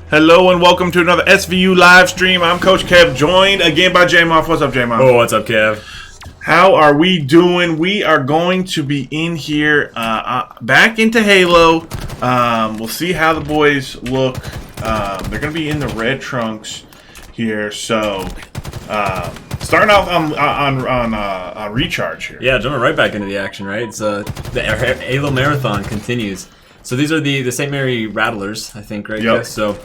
Hello and welcome to another SVU live stream. I'm Coach Kev, joined again by J-Moff. What's up, J-Moff? Oh, what's up, Kev? How are we doing? We are going to be in here, back into Halo. We'll see how the boys look. They're going to be in the red trunks here. So, starting off on recharge here. Yeah, jumping right back into the action, right? It's the Halo Marathon continues. So these are the St. Mary Rattlers, I think, right? Yep. So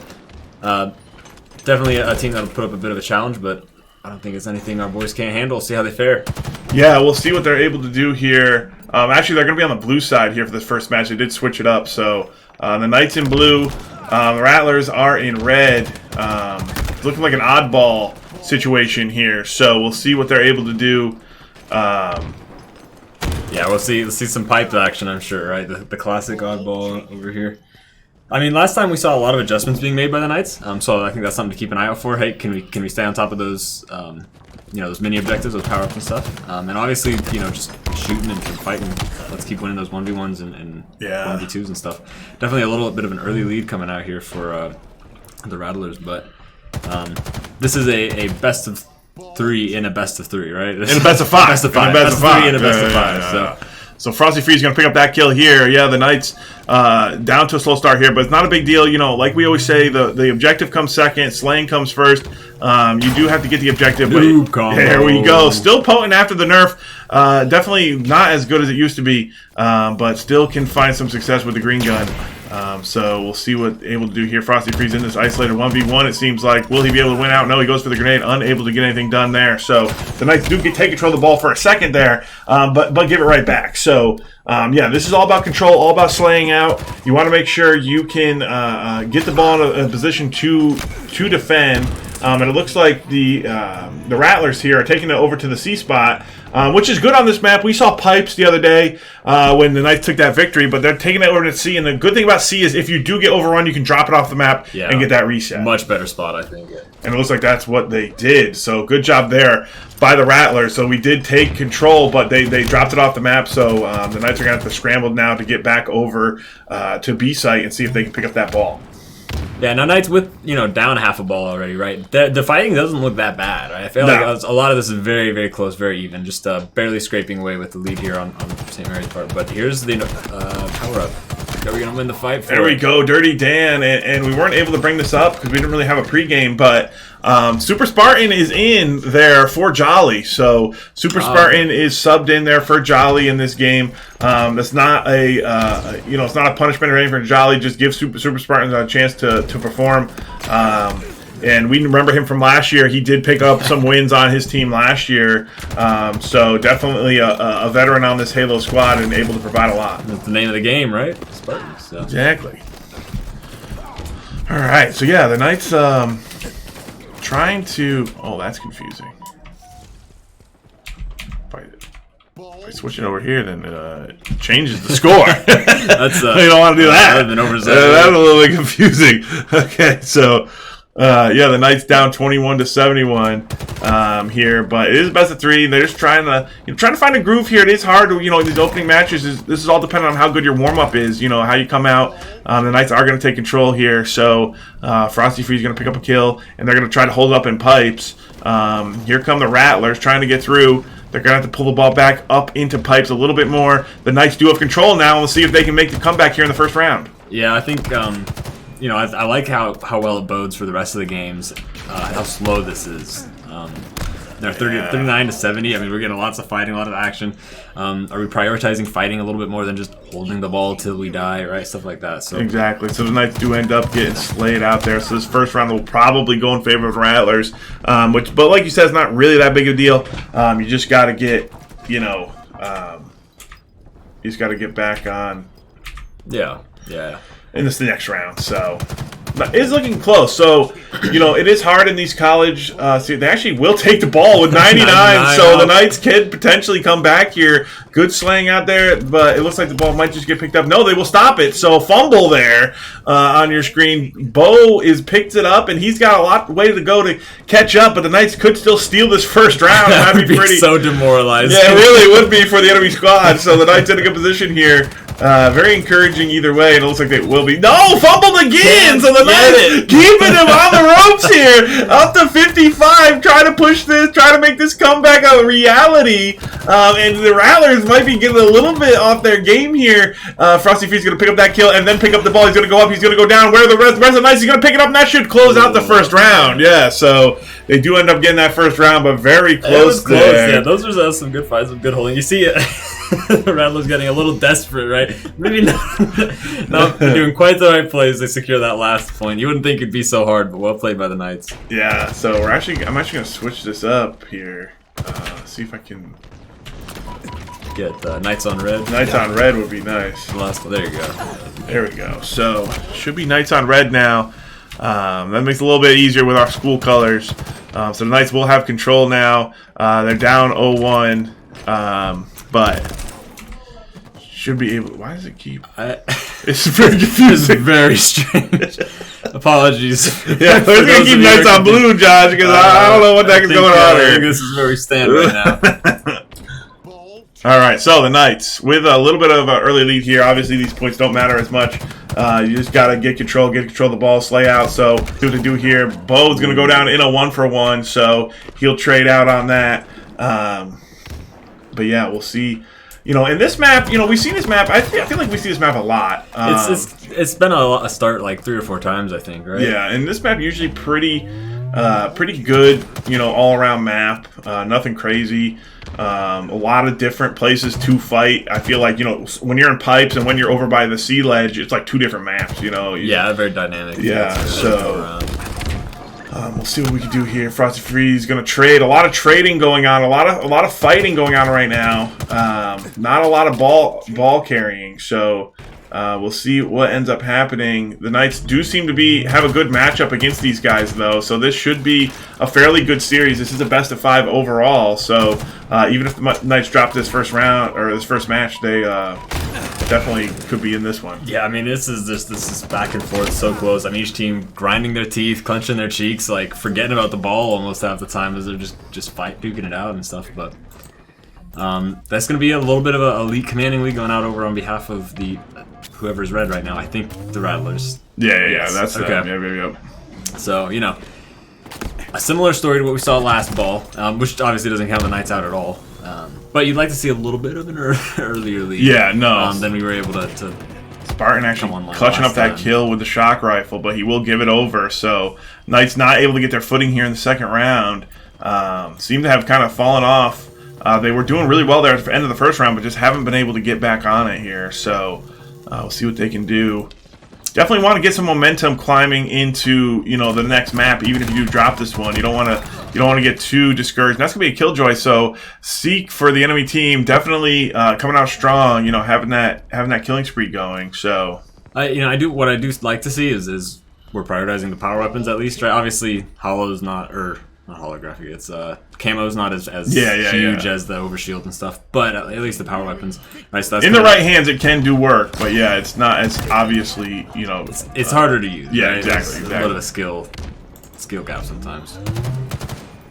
definitely a team that'll put up a bit of a challenge, but I don't think it's anything our boys can't handle. See how they fare. Yeah, we'll see what they're able to do here. Actually, they're going to be on the blue side here for this first match. They did switch it up. So the Knights in blue, the Rattlers are in red. Looking like an oddball situation here. So we'll see what they're able to do. Yeah, we'll see some pipe action, I'm sure, right? The classic oddball over here. I mean, last time we saw a lot of adjustments being made by the Knights, so I think that's something to keep an eye out for. Hey, can we stay on top of those, those mini objectives, those power-ups and stuff? And obviously, just shooting and fighting. Let's keep winning those 1v1s and 1v2s and stuff. Definitely a little bit of an early lead coming out here for the Rattlers, but this is a best of 3 in a best of 3, right? In a best of 5. Best of 5. Best of 3 in a best of 5. So Frosty Free's going to pick up that kill here. Yeah, the Knights down to a slow start here, but it's not a big deal. Like we always say, the objective comes second, slaying comes first. You do have to get the objective. But there we go. Still potent after the nerf. Definitely not as good as it used to be, but still can find some success with the green gun. So we'll see what able to do here. Frosty Freeze in this isolated 1v1. It seems like, will he be able to win out? No, he goes for the grenade, unable to get anything done there. So the Knights do take control of the ball for a second there, but give it right back. So yeah, this is all about control, all about slaying out. You want to make sure you can get the ball in a position to defend. And it looks like the Rattlers here are taking it over to the C spot, which is good on this map. We saw pipes the other day when the Knights took that victory, but they're taking it over to C. And the good thing about C is if you do get overrun, you can drop it off the map and get that reset. Much better spot, I think. Yeah. And it looks like that's what they did. So good job there by the Rattlers. So we did take control, but they dropped it off the map. So the Knights are going to have to scramble now to get back over to B site and see if they can pick up that ball. Yeah, now Knights with, down half a ball already, right? The fighting doesn't look that bad, right? I feel like a lot of this is very, very close, very even. Just barely scraping away with the lead here on St. Mary's part. But here's the power-up. Are we going to win the fight? There we go, Dirty Dan. And we weren't able to bring this up because we didn't really have a pregame, but Super Spartan is in there for Jolly. So Super Spartan is subbed in there for Jolly in this game. That's not it's not a punishment or anything for Jolly. Just give Super Spartans a chance to perform. And we remember him from last year. He did pick up some wins on his team last year. So definitely a veteran on this Halo squad and able to provide a lot. That's the name of the game, right? Spartans. So. Exactly. All right. So yeah, the Knights trying to. Oh, that's confusing. If I switch it over here, then it changes the score. That's you don't want to do that. That's a little bit confusing. Okay, so. The Knights down 21-71 here, but it is best of 3. They're just trying to find a groove here. It is hard, these opening matches. This is all dependent on how good your warm up is. How you come out. The Knights are going to take control here, so Frosty Free's going to pick up a kill, and they're going to try to hold up in pipes. Here come the Rattlers trying to get through. They're going to have to pull the ball back up into pipes a little bit more. The Knights do have control now, and we'll see if they can make the comeback here in the first round. Yeah, I think. I like how well it bodes for the rest of the games, how slow this is. They're 39-70. I mean, we're getting lots of fighting, a lot of action. Are we prioritizing fighting a little bit more than just holding the ball till we die, right? Stuff like that. So exactly. So the Knights do end up getting slayed out there. So this first round will probably go in favor of Rattlers, but like you said, it's not really that big a deal. You just got to get, you just got to get back on. Yeah. In this next round, so it's looking close. So, it is hard in these college. See, they actually will take the ball with 99, so the Knights can potentially come back here. Good slaying out there, but it looks like the ball might just get picked up. No, they will stop it. So fumble there on your screen. Bo picked it up, and he's got a lot way to go to catch up. But the Knights could still steal this first round. That would be pretty so demoralizing. Yeah, it really would be for the enemy squad. So the Knights in a good position here. Very encouraging either way, and it looks like they will be. No, fumbled again! So the Knights keeping him on the ropes here, up to 55, trying to push this, trying to make this comeback a reality. And the Rattlers might be getting a little bit off their game here. Frosty Feet's going to pick up that kill and then pick up the ball. He's going to go up, he's going to go down. Where are the rest of the Knights? He's going to pick it up, and that should close out the first round. Yeah, so they do end up getting that first round, but very close there. Yeah, those were some good fights, some good holding. You see it. The Rattlers getting a little desperate, right? Maybe not doing quite the right plays to secure that last point. You wouldn't think it'd be so hard, but well played by the Knights. Yeah, so I'm actually going to switch this up here. See if I can get Knights on red. Knights on red would be nice. There you go. There we go. So should be Knights on red now. That makes it a little bit easier with our school colors. So the Knights will have control now. They're down 0-1, but should be able. Why does it keep? It's very confusing. It's very strange. Apologies. Yeah, we're gonna keep Knights on blue, Josh, because I don't know what the heck is going on here. I think this is where we stand right now. All right, so the Knights with a little bit of an early lead here. Obviously, these points don't matter as much. You just gotta get control of the ball, slay out. So see what they do here. Bo's gonna go down in a 1-for-1, so he'll trade out on that. But yeah, we'll see. You know, in this map, you know, we've seen this map. I feel like we see this map a lot. It's been a start like 3 or 4 times, I think, right? Yeah, and this map usually pretty good. You know, all around map. Nothing crazy. A lot of different places to fight. I feel like, you know, when you're in pipes and when you're over by the sea ledge, it's like 2 different maps. You know. Yeah, very dynamic. Yeah, so. We'll see what we can do here. Frosty Freeze going to trade. A lot of trading going on. A lot of fighting going on right now. Not a lot of ball carrying. So we'll see what ends up happening. The Knights do seem to have a good matchup against these guys, though. So this should be a fairly good series. This is a best of 5 overall. So even if the Knights drop this first round or this first match, they definitely could be in this one. Yeah, I mean, this is back and forth, so close. I mean, each team grinding their teeth, clenching their cheeks, like forgetting about the ball almost half the time as they're just duking it out and stuff. But that's going to be a little bit of a elite commanding lead going out over on behalf of the whoever's red right now. I think the Rattlers. Yeah. That's okay. Yeah. So, you know, a similar story to what we saw last ball, which obviously doesn't count the Knights out at all. But you'd like to see a little bit of an earlier lead. Yeah, no. Then we were able to Spartan actually clutching up that kill with the shock rifle, but he will give it over. So Knights not able to get their footing here in the second round. Seem to have kind of fallen off. They were doing really well there at the end of the first round, but just haven't been able to get back on it here. So we'll see what they can do. Definitely want to get some momentum climbing into, you know, the next map. Even if you do drop this one, you don't want to get too discouraged. And that's gonna be a killjoy. So Seek for the enemy team definitely coming out strong. You know, having that killing spree going. So what I do like to see is we're prioritizing the power weapons at least, right? Obviously, Hollow's not holographic. It's camo's not as huge as the overshield and stuff, but at least the power weapons. Right, so that's in the right hands, it can do work, but yeah, it's not as obviously, you know. It's harder to use. Yeah, right? exactly. A little bit of a skill gap sometimes.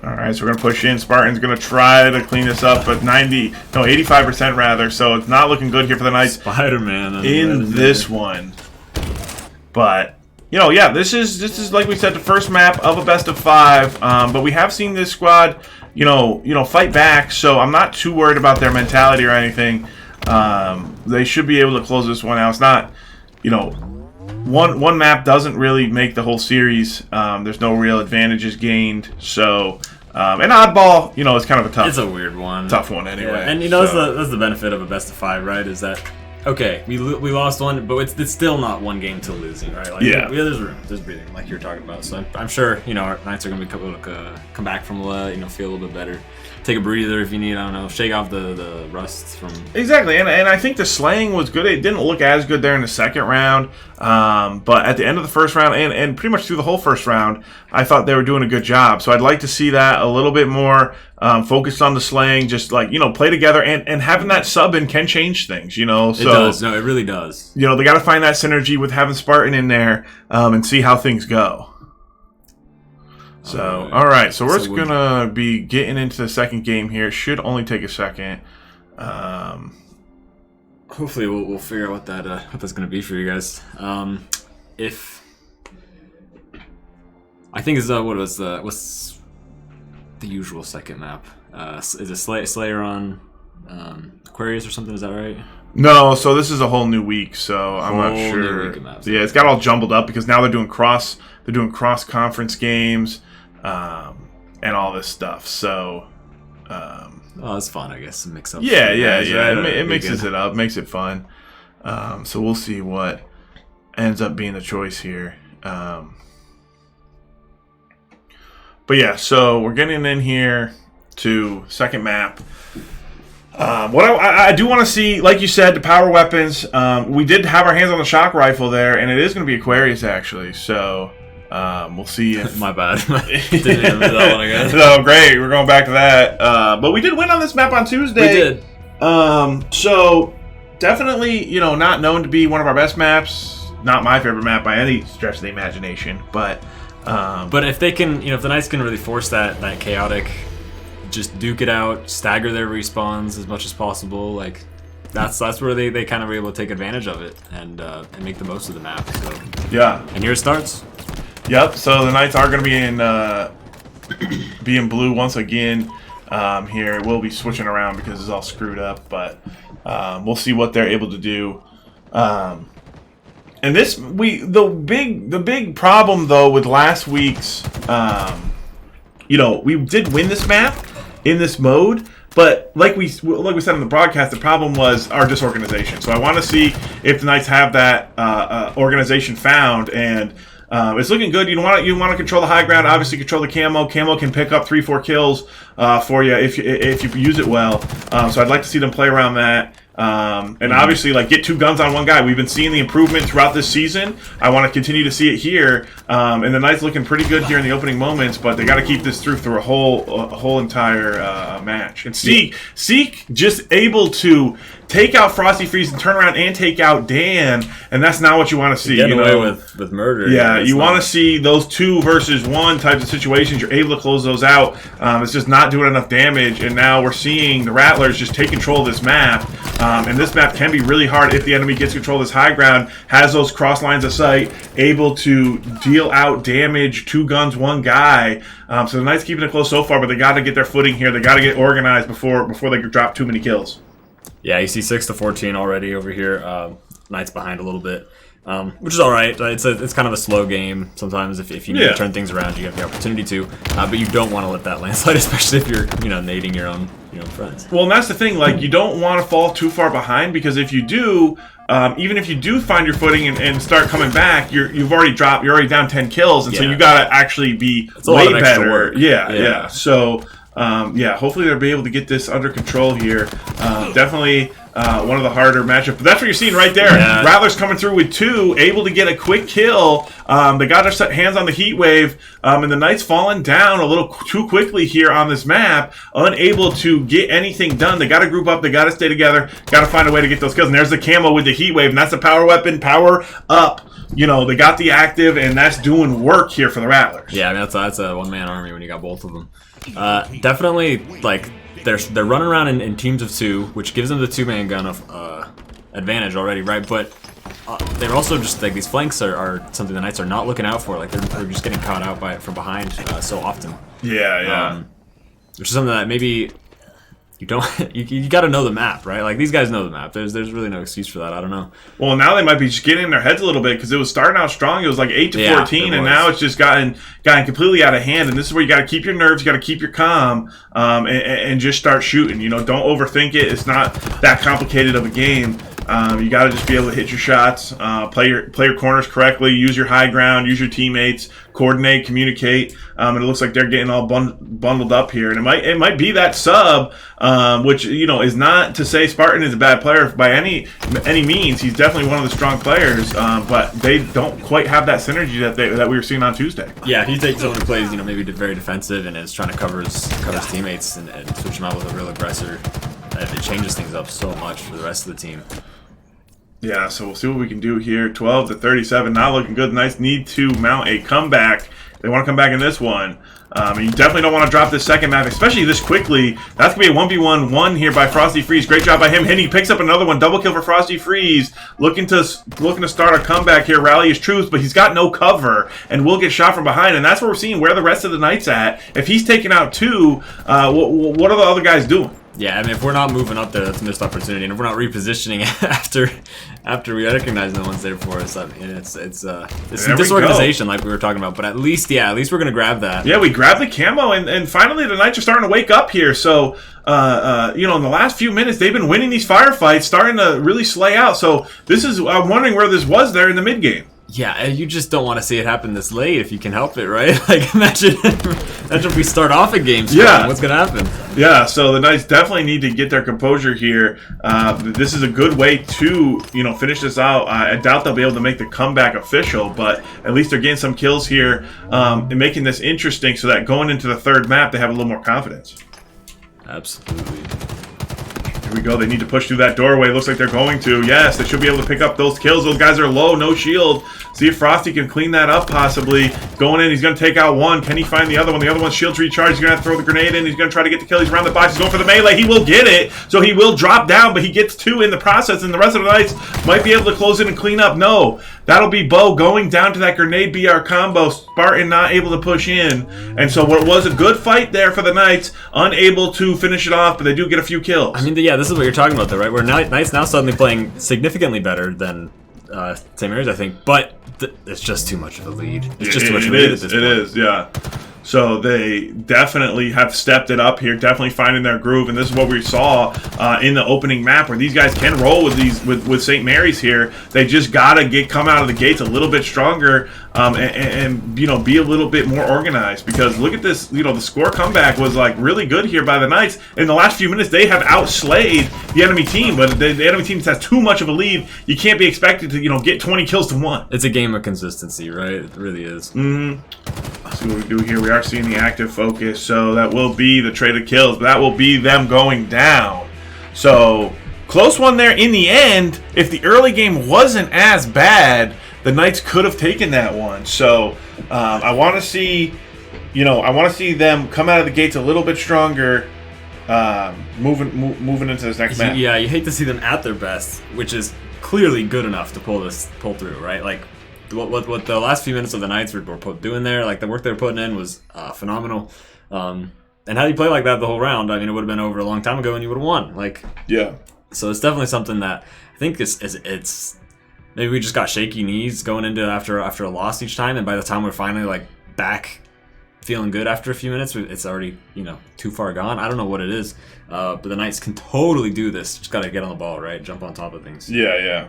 All right, so we're gonna push in. Spartan's gonna try to clean this up, but 85% rather. So it's not looking good here for the Knights. Spider-Man in this one, but. You know, yeah, this is like we said, the first map of a best of 5. But we have seen this squad, you know, fight back. So I'm not too worried about their mentality or anything. They should be able to close this one out. It's not, you know, one map doesn't really make the whole series. There's no real advantages gained. So an oddball, you know, it's kind of a tough. It's a weird one. Tough one anyway. Yeah. And you know, that's the benefit of a best of 5, right? Is that. Okay, we lost one, but it's still not one game till losing, right? Like, yeah. There's room, there's breathing, like you're talking about. So I'm sure, you know, our Knights are going to be able to come back from you know, feel a little bit better. Take a breather if you need, I don't know, shake off the rust from... Exactly, and I think the slaying was good. It didn't look as good there in the second round, but at the end of the first round, and pretty much through the whole first round, I thought they were doing a good job. So I'd like to see that a little bit more focused on the slaying, just like, you know, play together, and having that sub in can change things, you know. So, it does, no, it really does. You know, they got to find that synergy with having Spartan in there and see how things go. So, all right. So we're going to be getting into the second game here. Should only take a second. hopefully we'll figure out what that's gonna be for you guys. If I think what's the usual second map? Is it Slayer on Aquarius or something? Is that right? No, so this is a whole new week, so I'm not sure. Yeah, it's got all jumbled up because now they're doing cross conference games, and all this stuff. So, oh, it's fun, I guess. Mix up. Yeah. Right? It mixes it up, makes it fun. So we'll see what ends up being the choice here. But yeah, so we're getting in here to second map. What I do want to see, like you said, the power weapons. We did have our hands on the shock rifle there, and it is going to be Aquarius actually. So we'll see. If... My bad. Didn't even do that one again. So great, we're going back to that. But we did win on this map on Tuesday. We did. So definitely, not known to be one of our best maps. Not my favorite map by any stretch of the imagination, but if they can, if the Knights can really force that chaotic. Just duke it out, stagger their respawns as much as possible. Like that's where they kind of were able to take advantage of it and make the most of the map. So yeah, and here it starts. Yep. So the Knights are going to be in blue once again. Here we'll be switching around because it's all screwed up, but we'll see what they're able to do. And the big problem though with last week's, we did win this map in this mode, but like we said on the broadcast, the problem was our disorganization. So I want to see if the Knights have that organization found, and it's looking good. You want to control the high ground, obviously control the camo. Camo can pick up 3-4 kills for you if you use it well. So I'd like to see them play around that. And obviously, get 2 guns on one guy. We've been seeing the improvement throughout this season. I want to continue to see it here. And the Knights looking pretty good here in the opening moments, but they got to keep this through a whole entire match. And Seek just able to take out Frosty Freeze and turn around and take out Dan, and that's not what you want to see. Getting away with murder. Yeah, you want to see those 2 versus 1 types of situations. You're able to close those out. It's just not doing enough damage, and now we're seeing the Rattlers just take control of this map. And this map can be really hard if the enemy gets control of this high ground, has those cross lines of sight, able to deal out damage, 2 guns, 1 guy. So the Knights keeping it close so far, but they got to get their footing here. They got to get organized before they drop too many kills. Yeah, you see 6-14 already over here. Knights behind a little bit, which is all right. It's kind of a slow game sometimes. If you need to turn things around, you have the opportunity to. But you don't want to let that landslide, especially if you're nading your own friends. Well, and that's the thing. You don't want to fall too far behind, because if you do, even if you do find your footing and start coming back, you've already dropped. You're already down 10 kills, and so you got to actually be way better. Work. Yeah. So. Hopefully they'll be able to get this under control here. Definitely one of the harder matchups. But that's what you're seeing right there. Yeah. Rattlers coming through with 2, able to get a quick kill. They got their hands on the heat wave, and the Knights falling down a little too quickly here on this map, unable to get anything done. They got to group up. They got to stay together. Got to find a way to get those kills. And there's the camo with the heat wave, and that's a power weapon. Power up. They got the active, and that's doing work here for the Rattlers. Yeah, I mean, that's a one-man army when you got both of them. Definitely, they're running around in teams of 2, which gives them the 2-man gun of advantage already, right? But they're also just these flanks are something the Knights are not looking out for. They're just getting caught out from behind so often. Yeah. Which is something that maybe you don't. You got to know the map, right? These guys know the map. There's really no excuse for that. I don't know. Well, now they might be just getting in their heads a little bit, because it was starting out strong. It was 8-14, and now it's just gotten completely out of hand. And this is where you got to keep your nerves, you got to keep your calm, and just start shooting. Don't overthink it. It's not that complicated of a game. You got to just be able to hit your shots, play your corners correctly, use your high ground, use your teammates, coordinate, communicate. And it looks like they're getting all bundled up here, and it might be that sub, which is not to say Spartan is a bad player by any means. He's definitely one of the strong players, but they don't quite have that synergy that we were seeing on Tuesday. Yeah, he takes someone who plays maybe very defensive and is trying to cover his teammates and switch them out with a real aggressor. It changes things up so much for the rest of the team. Yeah, so we'll see what we can do here. 12-37, not looking good. The Knights need to mount a comeback they want to come back in this one. And you definitely don't want to drop this second map, especially this quickly. That's going to be a 1v1 here by Frosty Freeze. Great job by him. And he picks up another one. Double kill for Frosty Freeze. Looking to start a comeback here. Rally his troops, but he's got no cover and will get shot from behind. And that's what we're seeing. Where the rest of the Knights at? If he's taking out 2, what are the other guys doing? Yeah, I mean, if we're not moving up there, that's a missed opportunity. And if we're not repositioning after we recognize no one's there for us, I mean, it's some disorganization like we were talking about. But at least we're gonna grab that. Yeah, we grabbed the camo, and finally the Knights are starting to wake up here. So, you know, in the last few minutes, they've been winning these firefights, starting to really slay out. So I'm wondering where this was there in the mid game. Yeah, you just don't want to see it happen this late if you can help it, right? Like, imagine if we start off a game strong. Yeah. What's going to happen? Yeah, so the Knights definitely need to get their composure here. This is a good way to, you know, finish this out. I doubt they'll be able to make the comeback official, but at least they're getting some kills here and making this interesting so that going into the third map, they have a little more confidence. Absolutely. Here we go. They need to push through that doorway. Looks like they're going to. Yes, they should be able to pick up those kills. Those guys are low, no shield. See if Frosty can clean that up possibly. Going in, he's going to take out one. Can he find the other one? The other one's shield's recharged. He's going to have to throw the grenade in. He's going to try to get the kill. He's around the box. He's going for the melee. He will get it. So he will drop down, but he gets 2 in the process, and the rest of the Knights might be able to close in and clean up. No. That'll be Bo going down to that grenade BR combo. Spartan not able to push in. And so what was a good fight there for the Knights, unable to finish it off, but they do get a few kills. I mean, yeah, this is what you're talking about, though, right? Where Knights now suddenly playing significantly better than St. Mary's, I think. But it's just too much of a lead. It's just too much of a lead at this point. It is, yeah. So they definitely have stepped it up here, definitely finding their groove, and this is what we saw in the opening map, where these guys can roll with St. Mary's here. They just gotta come out of the gates a little bit stronger and you know, be a little bit more organized, because look at this, you know, the score comeback was like really good here by the Knights. In the last few minutes, they have outslayed the enemy team, but the enemy team has too much of a lead. You can't be expected to, you know, get 20 kills to 1. It's a game of consistency, right? It really is. Let's see what we do here. We are seeing the active focus, so that will be the traded kills, but that will be them going down. So close one there in the end. If the early game wasn't as bad, the Knights could have taken that one. So I want to see, you know, I want to see them come out of the gates a little bit stronger, moving into this next match. Yeah, you hate to see them at their best, which is clearly good enough to pull through, right? Like what the last few minutes of the Knights were doing there, like the work they were putting in was phenomenal. And how you play like that the whole round, I mean, it would have been over a long time ago and you would have won. Like, yeah. So it's definitely something that I think it's maybe we just got shaky knees going into after a loss each time, and by the time we're finally like back feeling good after a few minutes, it's already, you know, too far gone. I don't know what it is, but the Knights can totally do this. Just got to get on the ball, right? Jump on top of things. Yeah, yeah.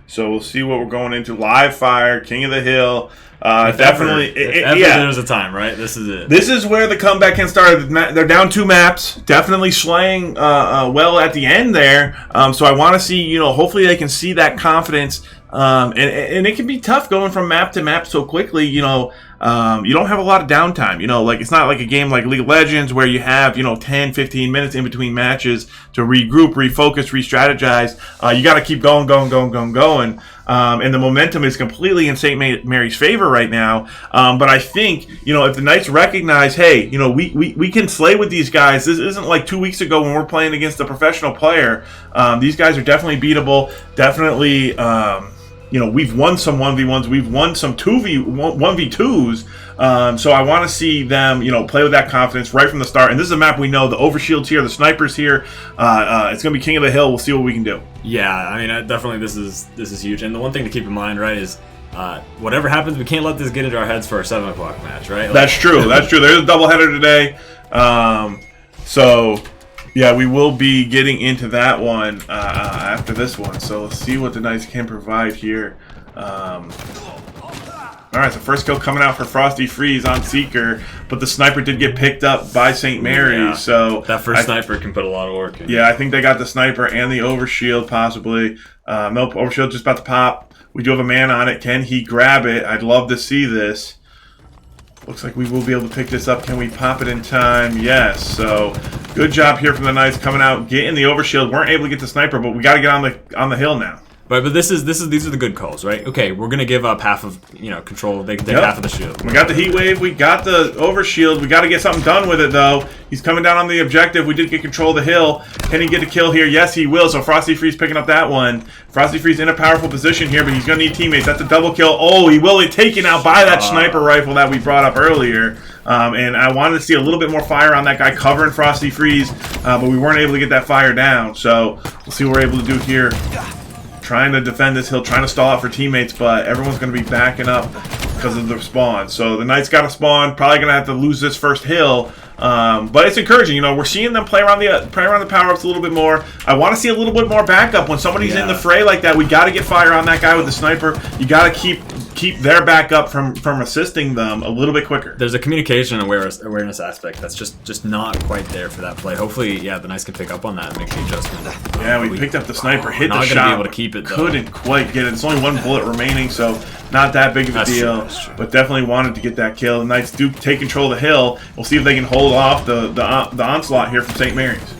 So we'll see what we're going into. Live fire, King of the Hill. Definitely. Yeah. There's a time, right? This is it. This is where the comeback can start. They're down 2 maps. Definitely slaying well at the end there. So I want to see, you know, hopefully they can see that confidence. And it can be tough going from map to map so quickly, you know. You don't have a lot of downtime, you know, like it's not like a game like League of Legends where you have, you know, 10, 15 minutes in between matches to regroup, refocus, re-strategize. You got to keep going. And the momentum is completely in St. Mary's favor right now. But I think, you know, if the Knights recognize, hey, you know, we can slay with these guys. This isn't like 2 weeks ago when we're playing against a professional player. These guys are definitely beatable. Definitely, you know, we've won some 1v1s. We've won some 1v2s. So I want to see them, you know, play with that confidence right from the start. And this is a map we know. The overshield's here. The sniper's here. It's going to be King of the Hill. We'll see what we can do. Yeah, I mean, definitely this is huge. And the one thing to keep in mind, right, is whatever happens, we can't let this get into our heads for our 7 o'clock match, right? Like, that's true. That's true. There's a doubleheader today. So... yeah, we will be getting into that one after this one. So let's see what the Knights can provide here. All right, so first kill coming out for Frosty Freeze on Seeker, but the sniper did get picked up by St. Mary's. Yeah, so that first sniper can put a lot of work in. Yeah, I think they got the sniper and the overshield possibly. Nope, overshield just about to pop. We do have a man on it. Can he grab it? I'd love to see this. Looks like we will be able to pick this up. Can we pop it in time? Yes. So good job here from the Knights coming out, getting the overshield. Weren't able to get the sniper, but we got to get on the hill now. Right, but these are the good calls, right? Okay, we're gonna give up half of control. They can take half of the shield. We got the heat wave. We got the overshield. We got to get something done with it though. He's coming down on the objective. We did get control of the hill. Can he get a kill here? Yes, he will. So Frosty Freeze picking up that one. Frosty Freeze in a powerful position here, but he's gonna need teammates. That's a double kill. Oh, he will be taken out by that sniper rifle that we brought up earlier. And I wanted to see a little bit more fire on that guy covering Frosty Freeze, but we weren't able to get that fire down. So we'll see what we're able to do here. Trying to defend this hill, trying to stall out for teammates, but everyone's going to be backing up because of the spawn. So the Knights got to spawn, probably going to have to lose this first hill. But it's encouraging, we're seeing them play around the power-ups a little bit more. I want to see a little bit more backup. When somebody's in the fray like that, we got to get fire on that guy with the sniper. You got to keep their backup from assisting them a little bit quicker. There's a communication awareness aspect that's just not quite there for that play. Hopefully, the Knights can pick up on that and make the adjustment. Yeah, we picked up the sniper, hit the shot. Not going to be able to keep it, though. Couldn't quite get it. It's only one bullet remaining, so not that big of a deal. True. But definitely wanted to get that kill. The Knights do take control of the hill. We'll see if they can hold off the onslaught here from St. Mary's.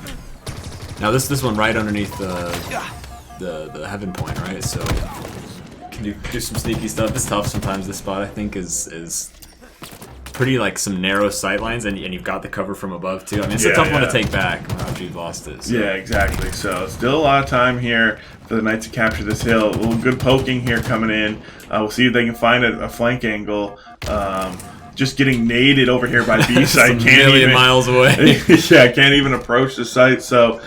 Now this one right underneath the heaven point, right? So can do some sneaky stuff. It's tough sometimes. This spot I think is pretty some narrow sight lines, and you've got the cover from above too. I mean, it's a tough one to take back after you've lost it. So. Yeah, exactly. So still a lot of time here for the Knights to capture this hill. A little good poking here coming in. We'll see if they can find a flank angle. Just getting naded over here by B site. Can't even miles away. Yeah, can't even approach the site. So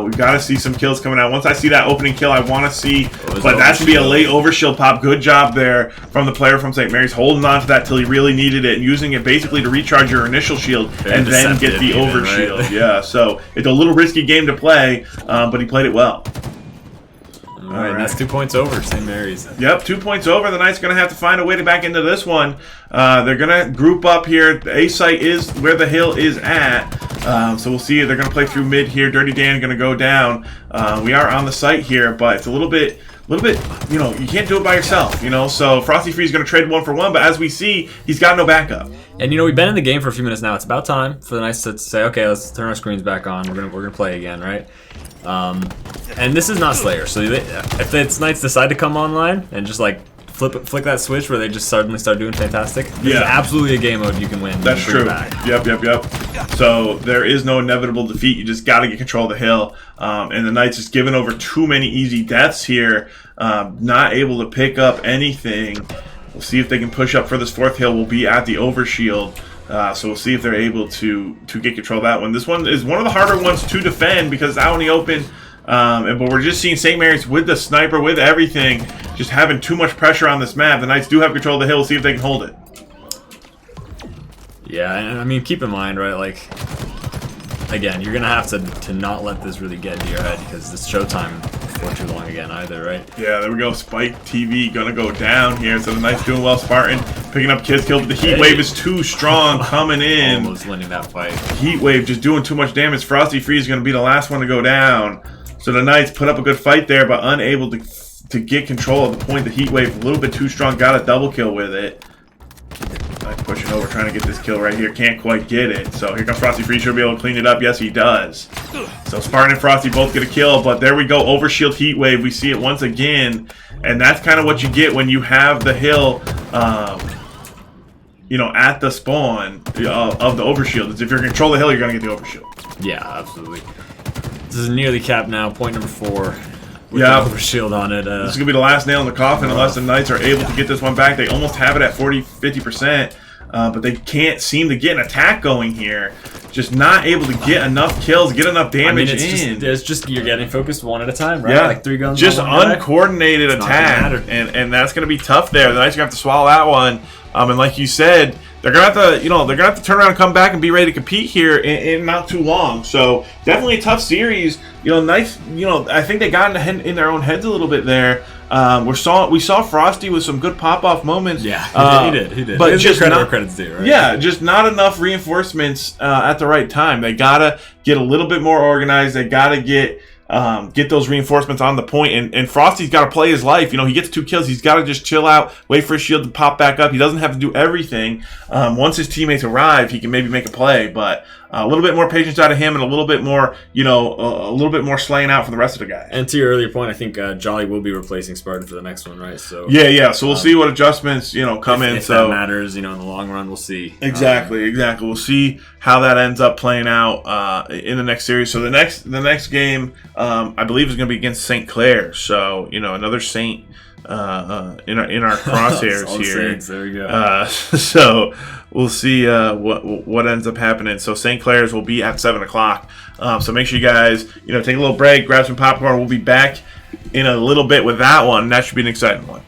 we've got to see some kills coming out. Once I see that opening kill, I want to see. But that should be a late overshield pop. Good job there from the player from St. Mary's, holding on to that till he really needed it and using it basically to recharge your initial shield and then get the overshield. Right? Yeah, so it's a little risky game to play, but he played it well. All right, and that's 2 points over St. Mary's. Yep, 2 points over. The Knights going to have to find a way to back into this one. They're going to group up here. The A site is where the hill is at. So we'll see. They're going to play through mid here. Dirty Dan going to go down. We are on the site here, but it's a little bit, you can't do it by yourself, So Frosty Freeze is going to trade 1-for-1, but as we see, he's got no backup. And we've been in the game for a few minutes now. It's about time for the Knights to say, okay, let's turn our screens back on. We're gonna play again, right? And this is not Slayer, so if the Knights decide to come online and just flick that switch where they just suddenly start doing fantastic, this is absolutely a game mode you can win. That's true. Yep. So there is no inevitable defeat. You just got to get control of the hill. And the Knights just giving over too many easy deaths here. Not able to pick up anything. We'll see if they can push up for this fourth hill. We'll be at the overshield. So we'll see if they're able to get control of that one. This one is one of the harder ones to defend because it's out in the open. But we're just seeing St. Mary's with the sniper, with everything, just having too much pressure on this map. The Knights do have control of the hill. We'll see if they can hold it. Yeah, and I mean, keep in mind, right, again, you're going to have to not let this really get into your head because it's showtime for too long again either, right? Yeah, there we go. Spike TV going to go down here. So the Knights doing well. Spartan picking up kids killed, but the heat wave is too strong coming in. Almost winning that fight. Heat wave just doing too much damage. Frosty Freeze is going to be the last one to go down. So the Knights put up a good fight there, but unable to get control of the point. The heat wave a little bit too strong. Got a double kill with it. Pushing over, trying to get this kill right here. Can't quite get it. So here comes Frosty Freeze. Should be able to clean it up. Yes, he does. So Spartan and Frosty both get a kill, but there we go. Overshield heat wave. We see it once again, and that's kind of what you get when you have the hill, at the spawn of the overshield. Is if you're control the hill, you're gonna get the overshield. Yeah, absolutely. This is nearly capped now. Point number 4. With the overshield on it. This is going to be the last nail in the coffin unless the Knights are able to get this one back. They almost have it at 40-50%, but they can't seem to get an attack going here. Just not able to get enough kills, get enough damage in. It's just you're getting focused one at a time, right? Yeah. 3 guns. Just uncoordinated attack, and that's going to be tough there. The Knights are going to have to swallow that one. And like you said, they're gonna have to turn around and come back and be ready to compete here in not too long. So definitely a tough series. Knights. I think they got in their own heads a little bit there. We saw Frosty with some good pop-off moments. Yeah, he did. But just credit where credit's due, right? Yeah, just not enough reinforcements at the right time. They gotta get a little bit more organized. They gotta get those reinforcements on the point, and Frosty's got to play his life. He gets 2 kills. He's got to just chill out, wait for his shield to pop back up. He doesn't have to do everything. Once his teammates arrive, he can maybe make a play, but a little bit more patience out of him and a little bit more, a little bit more slaying out for the rest of the guys. And to your earlier point, I think Jolly will be replacing Spartan for the next one, right? So yeah. So we'll see what adjustments come in. If so that matters, in the long run, we'll see. Exactly. We'll see how that ends up playing out in the next series. So the next game, I believe, is going to be against St. Clair. So another Saint in our crosshairs here. Saints, there we go. So we'll see what ends up happening. So St. Clair's will be at 7:00. So make sure you guys take a little break, grab some popcorn. We'll be back in a little bit with that one. That should be an exciting one.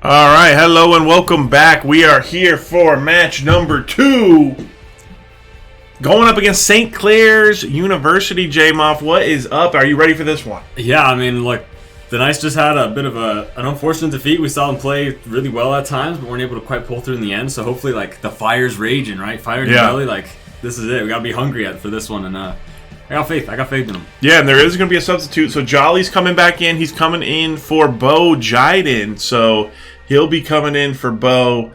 All right, hello and welcome back. We are here for match number 2. Going up against St. Clair's University, J-Moff. What is up? Are you ready for this one? Yeah, I mean, look, the Knights just had a bit of an unfortunate defeat. We saw them play really well at times, but weren't able to quite pull through in the end. So hopefully, like, the fire's raging, right? Fire in the belly, like, this is it. We got to be hungry for this one, and I got faith. I got faith in them. Yeah, and there is going to be a substitute. So Jolly's coming back in. He's coming in for Bo Jiden. So he'll be coming in for Bo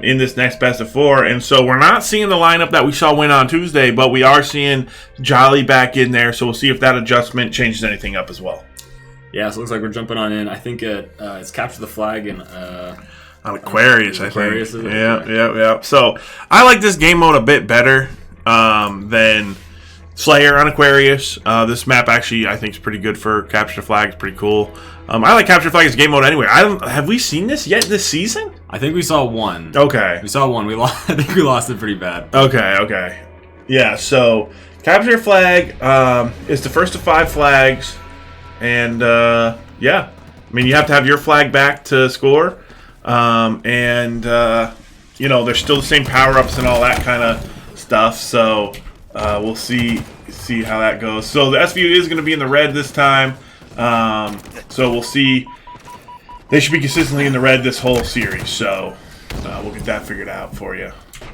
in this next best of 4. And so we're not seeing the lineup that we saw win on Tuesday, but we are seeing Jolly back in there. So we'll see if that adjustment changes anything up as well. Yeah, so it looks like we're jumping on in. I think it's capture the flag and on Aquarius, I think. Aquarius, Yeah. So I like this game mode a bit better than Slayer on Aquarius. This map actually I think is pretty good for capture the flag. It's pretty cool. I like capture the flag as game mode anyway. Have we seen this yet this season? I think we saw one. Okay. We saw one. We lost. I think we lost it pretty bad. Okay. Yeah. So capture flag is the first of 5 flags, and yeah, I mean you have to have your flag back to score, and you know there's still the same power ups and all that kind of stuff. So we'll see how that goes. So the SVU is going to be in the red this time. So we'll see. They should be consistently in the red this whole series. So we'll get that figured out for you.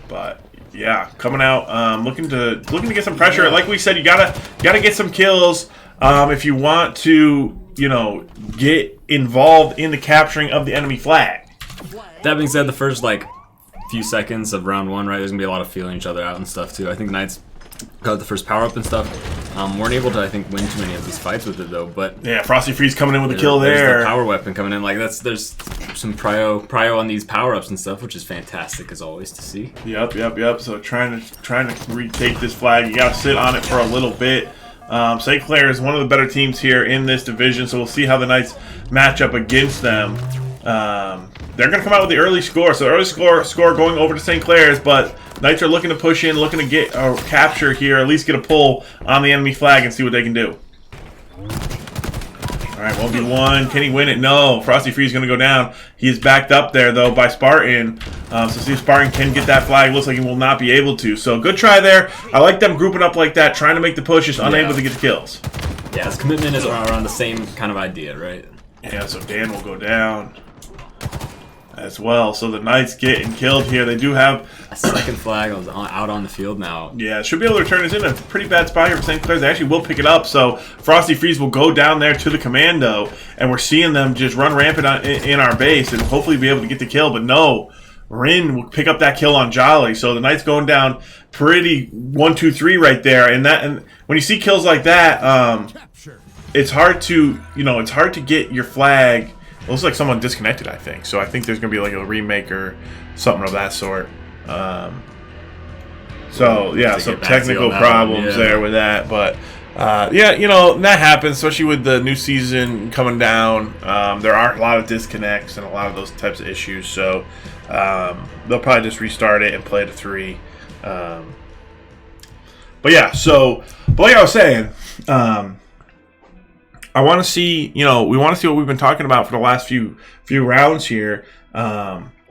But yeah, coming out, looking to get some pressure. Like we said, you gotta get some kills if you want to, get involved in the capturing of the enemy flag. That being said, the first few seconds of round 1, right, there's gonna be a lot of feeling each other out and stuff too. I think Knights got the first power up and stuff. Weren't able to, I think, win too many of these fights with it though. But yeah, Frosty Freeze coming in with a kill there. There's the power weapon coming in. There's some prio on these power ups and stuff, which is fantastic as always to see. Yep. So trying to retake this flag, you got to sit on it for a little bit. St. Clair is one of the better teams here in this division, so we'll see how the Knights match up against them. They're going to come out with the early score. So the early score going over to St. Clair's, but Knights are looking to push in, looking to get a capture here, at least get a pull on the enemy flag and see what they can do. All right, 1v1. Can he win it? No. Frosty Freeze is going to go down. He is backed up there, though, by Spartan. So see if Spartan can get that flag. Looks like he will not be able to. So good try there. I like them grouping up like that, trying to make the push, just unable to get the kills. Yeah, his commitment is around the same kind of idea, right? Yeah, so Dan will go down as well. So the Knights getting killed here. They do have a second flag out on the field now. Yeah, should be able to return this in a pretty bad spot here for St. Clair's. They actually will pick it up. So Frosty Freeze will go down there to the commando, and we're seeing them just run rampant in our base and hopefully be able to get the kill. But no, Rin will pick up that kill on Jolly. So the Knights going down pretty 1-2-3 right there. And when you see kills like that, it's hard to get your flag. It looks like someone disconnected, I think. So I think there's going to be like a remake or something of that sort. So yeah, some technical problems there with that. But yeah, that happens, especially with the new season coming down. There are a lot of disconnects and a lot of those types of issues. So they'll probably just restart it and play to 3. But yeah, but like I was saying, I want to see, we want to see what we've been talking about for the last few rounds here.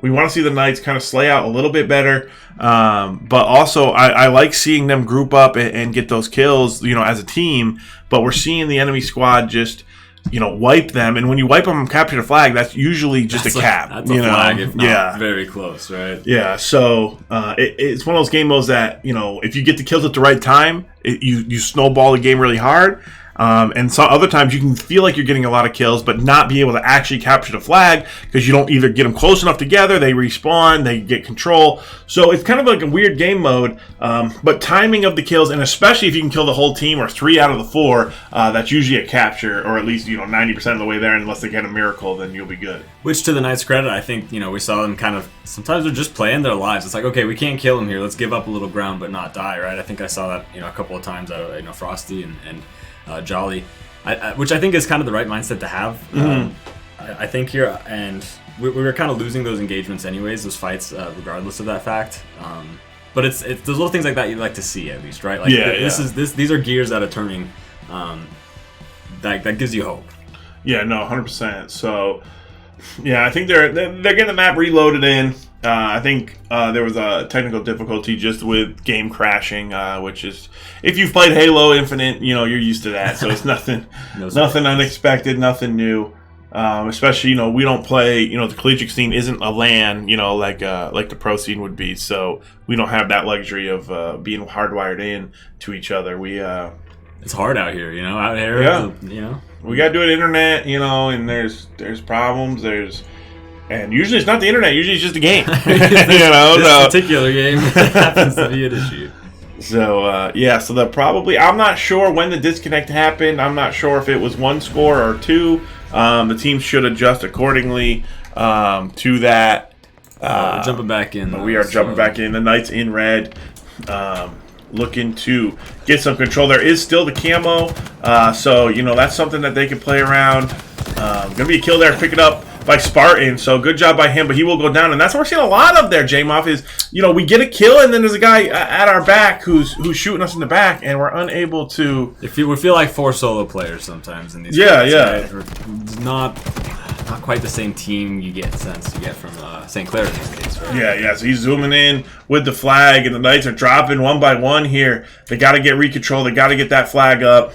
We want to see the Knights kind of slay out a little bit better. But also, I like seeing them group up and get those kills, as a team. But we're seeing the enemy squad just, wipe them. And when you wipe them and capture the flag, that's usually just a cap. That's a flag, if not very close, right? Yeah, so it's one of those game modes that, if you get the kills at the right time, you snowball the game really hard. And some other times you can feel like you're getting a lot of kills, but not be able to actually capture the flag because you don't either get them close enough together, they respawn, they get control. So it's kind of like a weird game mode, but timing of the kills, and especially if you can kill the whole team or 3 out of the 4, that's usually a capture, or at least 90% of the way there. Unless they get a miracle, then you'll be good. Which, to the Knights' credit, I think we saw them kind of sometimes they're just playing their lives. It's like, okay, we can't kill them here. Let's give up a little ground but not die, right? I think I saw that a couple of times out of Frosty and Jolly, which I think is kind of the right mindset to have. I think here, and we were kind of losing those engagements anyways, those fights, regardless of that fact. But it's those little things like that you'd like to see at least, right? Like these are gears that are turning. That gives you hope. Yeah, no, 100%. So Yeah, I think they're getting the map reloaded in. I think there was a technical difficulty just with game crashing, which is, if you've played Halo Infinite, you're used to that. So it's nothing, nothing unexpected, nothing new. Especially, we don't play. The collegiate scene isn't a LAN, like the pro scene would be. So we don't have that luxury of being hardwired in to each other. It's hard out here, out here. Yeah. We gotta do it internet, and there's problems. And usually it's not the internet. Usually it's just a game. This particular game happens to be an issue. So so they'll probably. I'm not sure when the disconnect happened. I'm not sure if it was one score or two. The team should adjust accordingly to that. We're jumping back in. But we are jumping back in. The Knights in red. Looking to get some control. There is still the camo, so that's something that they can play around. Gonna be a kill there, pick it up by Spartan, so good job by him, but he will go down, and that's what we're seeing a lot of there, J-Moff, is we get a kill, and then there's a guy at our back who's shooting us in the back, and we're unable to. We feel like 4 solo players sometimes in these. Yeah, games, yeah. Right? We're not quite the same team you get from St. Clair in this case, right? Yeah. So he's zooming in with the flag, and the Knights are dropping one by one here. They got to get recontrol. They got to get that flag up.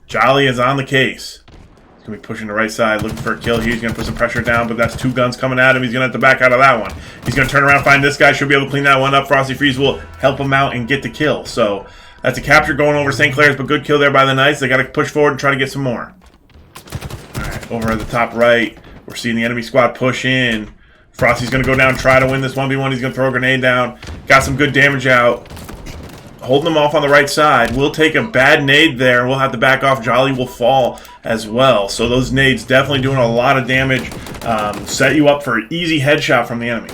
Jolly is on the case. He's going to be pushing the right side, looking for a kill. He's going to put some pressure down, but that's 2 guns coming at him. He's going to have to back out of that one. He's going to turn around, find this guy. Should be able to clean that one up. Frosty Freeze will help him out and get the kill. So that's a capture going over St. Clair's, but good kill there by the Knights. They got to push forward and try to get some more. All right, over at the top right, we're seeing the enemy squad push in. Frosty's going to go down, try to win this 1v1. He's going to throw a grenade down. Got some good damage out. Holding them off on the right side. We'll take a bad nade there, and we'll have to back off. Jolly will fall as well. So those nades definitely doing a lot of damage. Set you up for an easy headshot from the enemy.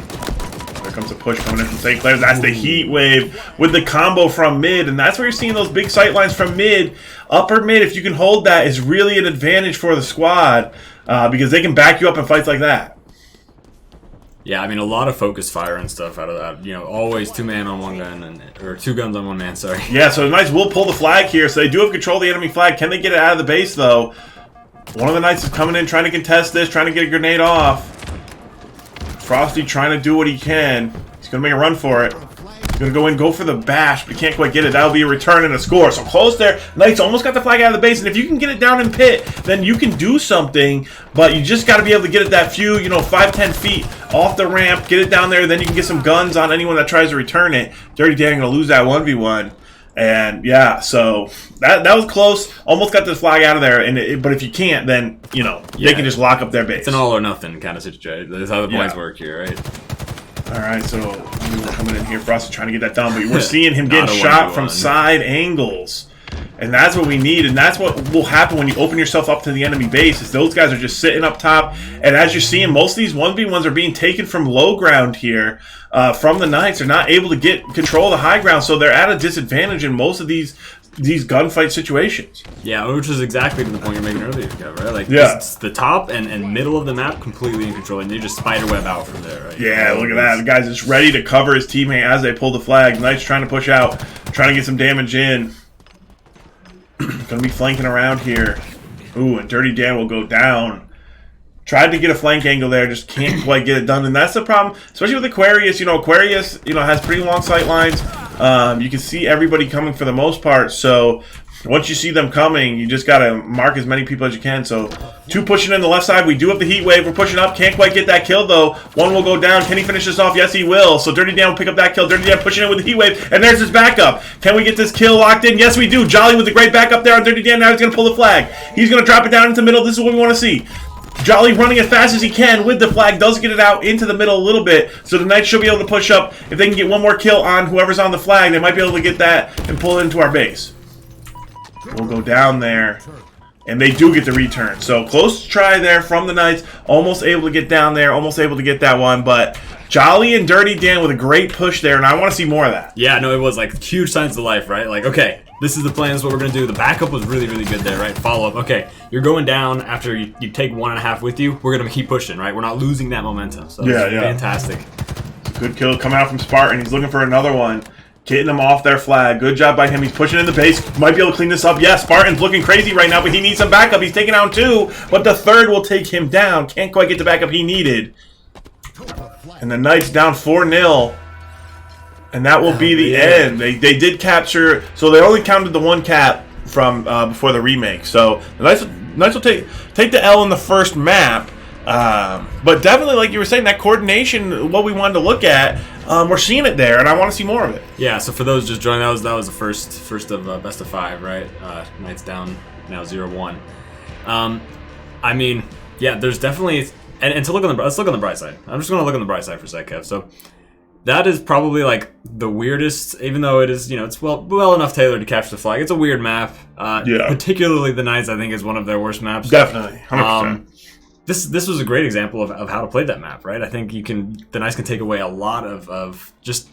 There comes a push coming in from St. Clair. That's the heat wave with the combo from mid, and that's where you're seeing those big sight lines from mid. Upper mid, if you can hold that, is really an advantage for the squad because they can back you up in fights like that. Yeah, I mean, a lot of focus fire and stuff out of that. Always 2-man on 1 gun, or 2 guns on 1 man, sorry. Yeah, so the Knights will pull the flag here, so they do have control of the enemy flag. Can they get it out of the base, though? One of the Knights is coming in, trying to contest this, trying to get a grenade off. Frosty trying to do what he can. He's going to make a run for it. He's going to go in, go for the bash, but he can't quite get it. That'll be a return and a score. So close there. Knights almost got the flag out of the base, and if you can get it down in pit, then you can do something, but you just got to be able to get it that few, 5-10 feet off the ramp, get it down there, then you can get some guns on anyone that tries to return it. Dirty Dan going to lose that 1v1. And yeah, so that was close. Almost got the flag out of there. But if you can't, then they can just lock up their base. It's an all or nothing kind of situation. That's how the points work here, right? All right, so we're coming in here. Frosty trying to get that done, but we're seeing him getting shot from side angles. And that's what we need, and that's what will happen when you open yourself up to the enemy base, is those guys are just sitting up top, and as you're seeing, most of these 1v1s are being taken from low ground here, from the Knights. They're not able to get control of the high ground, so they're at a disadvantage in most of these gunfight situations. Yeah, which is exactly the point you're making earlier, right? Like, it's the top and middle of the map completely in control, and you just spiderweb out from there, right? Yeah, look at that. The guy's just ready to cover his teammate as they pull the flag. Knights trying to push out, trying to get some damage in. Gonna be flanking around here. Ooh, and Dirty Dan will go down. Tried to get a flank angle there, just can't quite get it done, and that's the problem, especially with Aquarius. Aquarius, has pretty long sight lines. You can see everybody coming for the most part, so once you see them coming, you just gotta mark as many people as you can. So 2 pushing in the left side. We do have the heat wave. We're pushing up. Can't quite get that kill though. 1 will go down. Can he finish this off? Yes, he will. So Dirty Dan will pick up that kill. Dirty Dan pushing in with the heat wave, and there's his backup. Can we get this kill locked in? Yes, we do. Jolly with a great backup there on Dirty Dan. Now he's gonna pull the flag. He's gonna drop it down into the middle. This is what we want to see. Jolly running as fast as he can with the flag, does get it out into the middle a little bit, so the Knights should be able to push up. If they can get 1 more kill on whoever's on the flag, they might be able to get that and pull it into our base. We'll go down there, and they do get the return. So close try there from the Knights, almost able to get down there, almost able to get that one, but Jolly and Dirty Dan with a great push there, and I want to see more of that. Yeah, no, it was like huge signs of life, right? Like, okay, this is the plan, this is what we're going to do. The backup was really, really good there, right? Follow up. Okay, you're going down after you take 1.5 with you. We're going to keep pushing, right? We're not losing that momentum. So yeah. Fantastic. Good kill coming out from Spartan. He's looking for another one. Getting him off their flag. Good job by him. He's pushing in the base. Might be able to clean this up. Yeah, Spartan's looking crazy right now, but he needs some backup. He's taking down 2, but the 3rd will take him down. Can't quite get the backup he needed. And the Knights down 4-0. And that will be the end. They did capture, so they only counted the 1 cap from before the remake. So the Knights will take the L in the first map. But definitely, like you were saying, that coordination, what we wanted to look at, we're seeing it there, and I want to see more of it. Yeah, so for those just joining, that was the first of best of 5, right? Knights down now 0-1. I mean, yeah, there's definitely, and to look on let's look on the bright side. I'm just going to look on the bright side for a sec, Kev. So that is probably like the weirdest, even though it is, it's well enough tailored to capture the flag. It's a weird map. Yeah. Particularly the Knights, I think, is one of their worst maps. Definitely, 100%. This was a great example of how to play that map, right? I think the Knights can take away a lot of just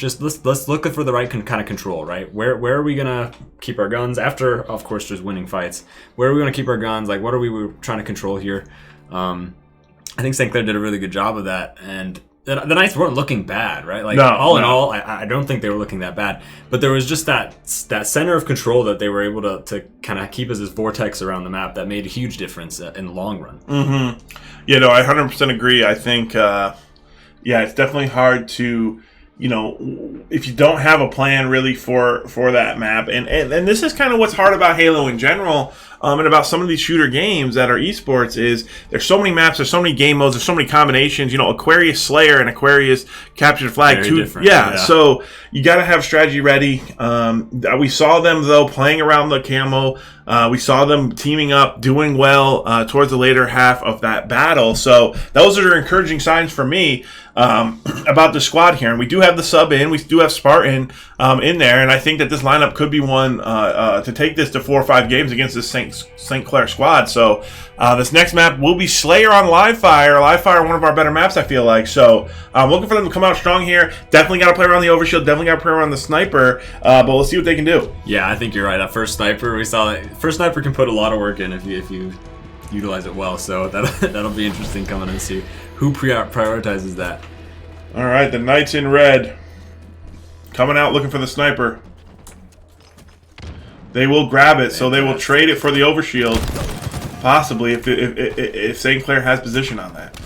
let's look for the right kind of control, right? Where are we gonna keep our guns after, of course, just winning fights? Where are we gonna keep our guns? Like, what are we trying to control here? I think St. Clair did a really good job of that, and the Knights weren't looking bad, right? Like, all in all, I don't think they were looking that bad. But there was just that center of control that they were able to kind of keep as this vortex around the map that made a huge difference in the long run. Mm-hmm. Yeah, no, I 100% agree. I think, it's definitely hard to, if you don't have a plan really for that map. And this is kind of what's hard about Halo in general. And about some of these shooter games that are esports is there's so many maps, there's so many game modes, there's so many combinations. Aquarius Slayer and Aquarius Captured Flag. Very different. Yeah, so you got to have strategy ready. We saw them, though, playing around the camo. We saw them teaming up, doing well towards the later half of that battle. So those are encouraging signs for me about the squad here. And we do have the sub in. We do have Spartan in there. And I think that this lineup could be one to take this to 4 or 5 games against this St. Clair squad. So this next map will be Slayer on Livefire. Livefire, one of our better maps, I feel like. So I'm looking for them to come out strong here. Definitely got to play around the overshield. Definitely got to play around the sniper. But we'll see what they can do. Yeah, I think you're right. That first sniper, we saw that. First sniper can put a lot of work in if you utilize it well. So that'll be interesting coming and see who prioritizes that. All right, the Knights in red coming out looking for the sniper. They will grab it, so they will trade it for the overshield, possibly if St. Clair has position on that.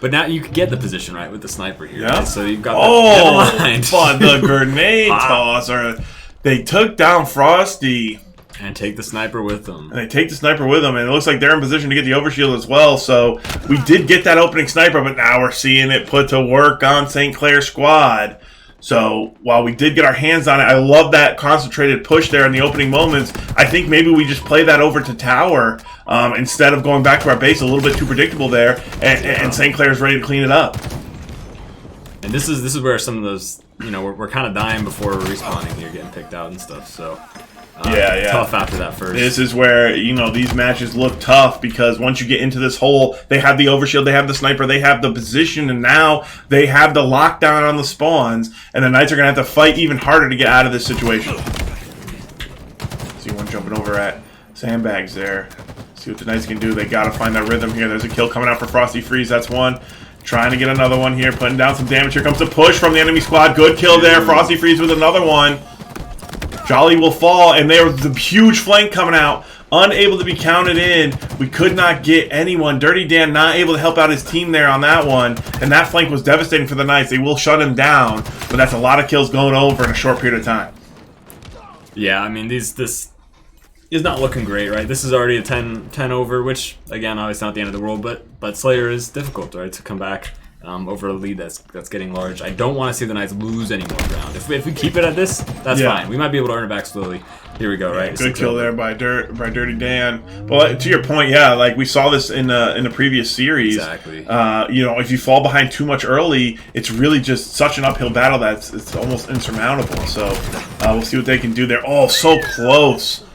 But now you can get the position right with the sniper here. Yeah. Right? So you've got but the grenade tosser. They took down Frosty. And take the sniper with them. And they take the sniper with them, and it looks like they're in position to get the overshield as well. So we did get that opening sniper, but now we're seeing it put to work on St. Clair squad. So while we did get our hands on it, I love that concentrated push there in the opening moments. I think maybe we just play that over to tower instead of going back to our base. A little bit too predictable there, and St. Clair is ready to clean it up. And this is where some of those, we're kind of dying before we're respawning here, getting picked out and stuff. So tough after that first. This is where these matches look tough because once you get into this hole, they have the overshield, they have the sniper, they have the position, and now they have the lockdown on the spawns, and the Knights are gonna have to fight even harder to get out of this situation. See one jumping over at Sandbags there. See what the Knights can do. They gotta find that rhythm here. There's a kill coming out for Frosty Freeze. That's one. Trying to get another one here, putting down some damage. Here comes the push from the enemy squad. Good kill there. Frosty Freeze with another one. Jolly will fall, and there was the huge flank coming out. Unable to be counted in. We could not get anyone. Dirty Dan not able to help out his team there on that one. And that flank was devastating for the Knights. They will shut him down, but that's a lot of kills going over in a short period of time. Yeah, I mean, this is not looking great, right? This is already a 10 over, which, again, obviously not the end of the world, but Slayer is difficult, right, to come back over a lead that's getting large. I don't want to see the Knights lose any more ground. If we keep it at this, that's fine. We might be able to earn it back slowly. Here we go, right? Good kill there by Dirty Dan. Well, to your point, like we saw this in the previous series. Exactly. If you fall behind too much early, it's really just such an uphill battle that it's almost insurmountable. So we'll see what they can do there. Oh, so close.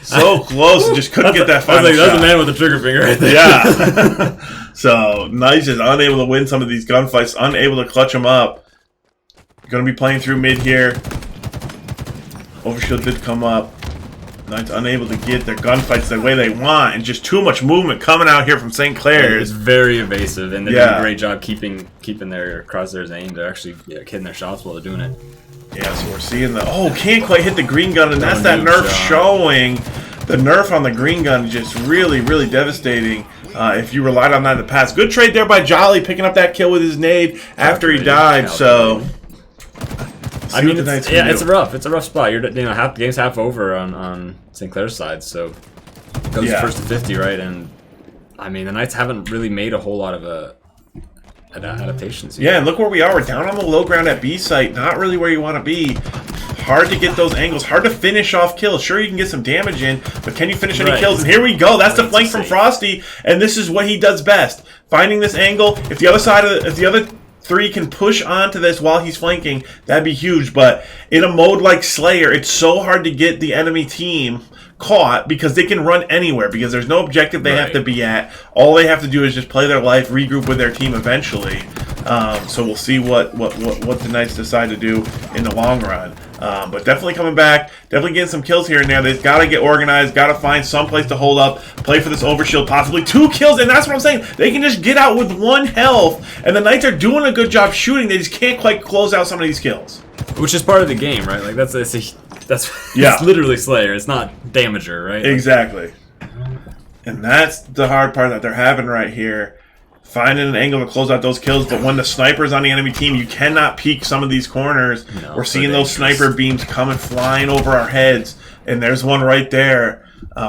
So close, and just couldn't get that final shot. That's a man with a trigger finger right there. Yeah. So Knights is unable to win some of these gunfights, unable to clutch them up. Going to be playing through mid here. Overshield did come up. Knights unable to get their gunfights the way they want, and just too much movement coming out here from St. Clair's. It's very evasive, and they're doing a great job keeping their crosshairs aimed. They're actually hitting their shots while they're doing it. Yeah, so we're seeing the... Oh, can't quite hit the green gun, and that's that nerf showing. The nerf on the green gun is just really, really devastating if you relied on that in the past. Good trade there by Jolly, picking up that kill with his nade after he died, so... I mean, it's a rough spot. You're half the game's half over on St. Clair's side, so it goes first to 50, right? And I mean, the Knights haven't really made a whole lot of adaptations here. Yeah, and look where we are. We're down on the low ground at B site. Not really where you want to be. Hard to get those angles. Hard to finish off kills. Sure, you can get some damage in, but can you finish any kills? And here we go. That's the flank from Frosty, and this is what he does best: finding this angle. If the other side of if the other three can push onto this while he's flanking, that'd be huge. But in a mode like Slayer, it's so hard to get the enemy team caught because they can run anywhere because there's no objective they have to be at. All they have to do is just play their life, regroup with their team eventually. So we'll see what the Knights decide to do in the long run. But definitely coming back, definitely getting some kills here and there. They've got to get organized, got to find some place to hold up, play for this overshield, possibly 2 kills, and that's what I'm saying. They can just get out with 1 health, and the Knights are doing a good job shooting. They just can't quite close out some of these kills. Which is part of the game, right? Like that's it's literally Slayer. It's not Damager, right? Exactly. And that's the hard part that they're having right here. Finding an angle to close out those kills, but when the sniper's on the enemy team, you cannot peek some of these corners. No, we're seeing those sniper beams coming flying over our heads, and there's one right there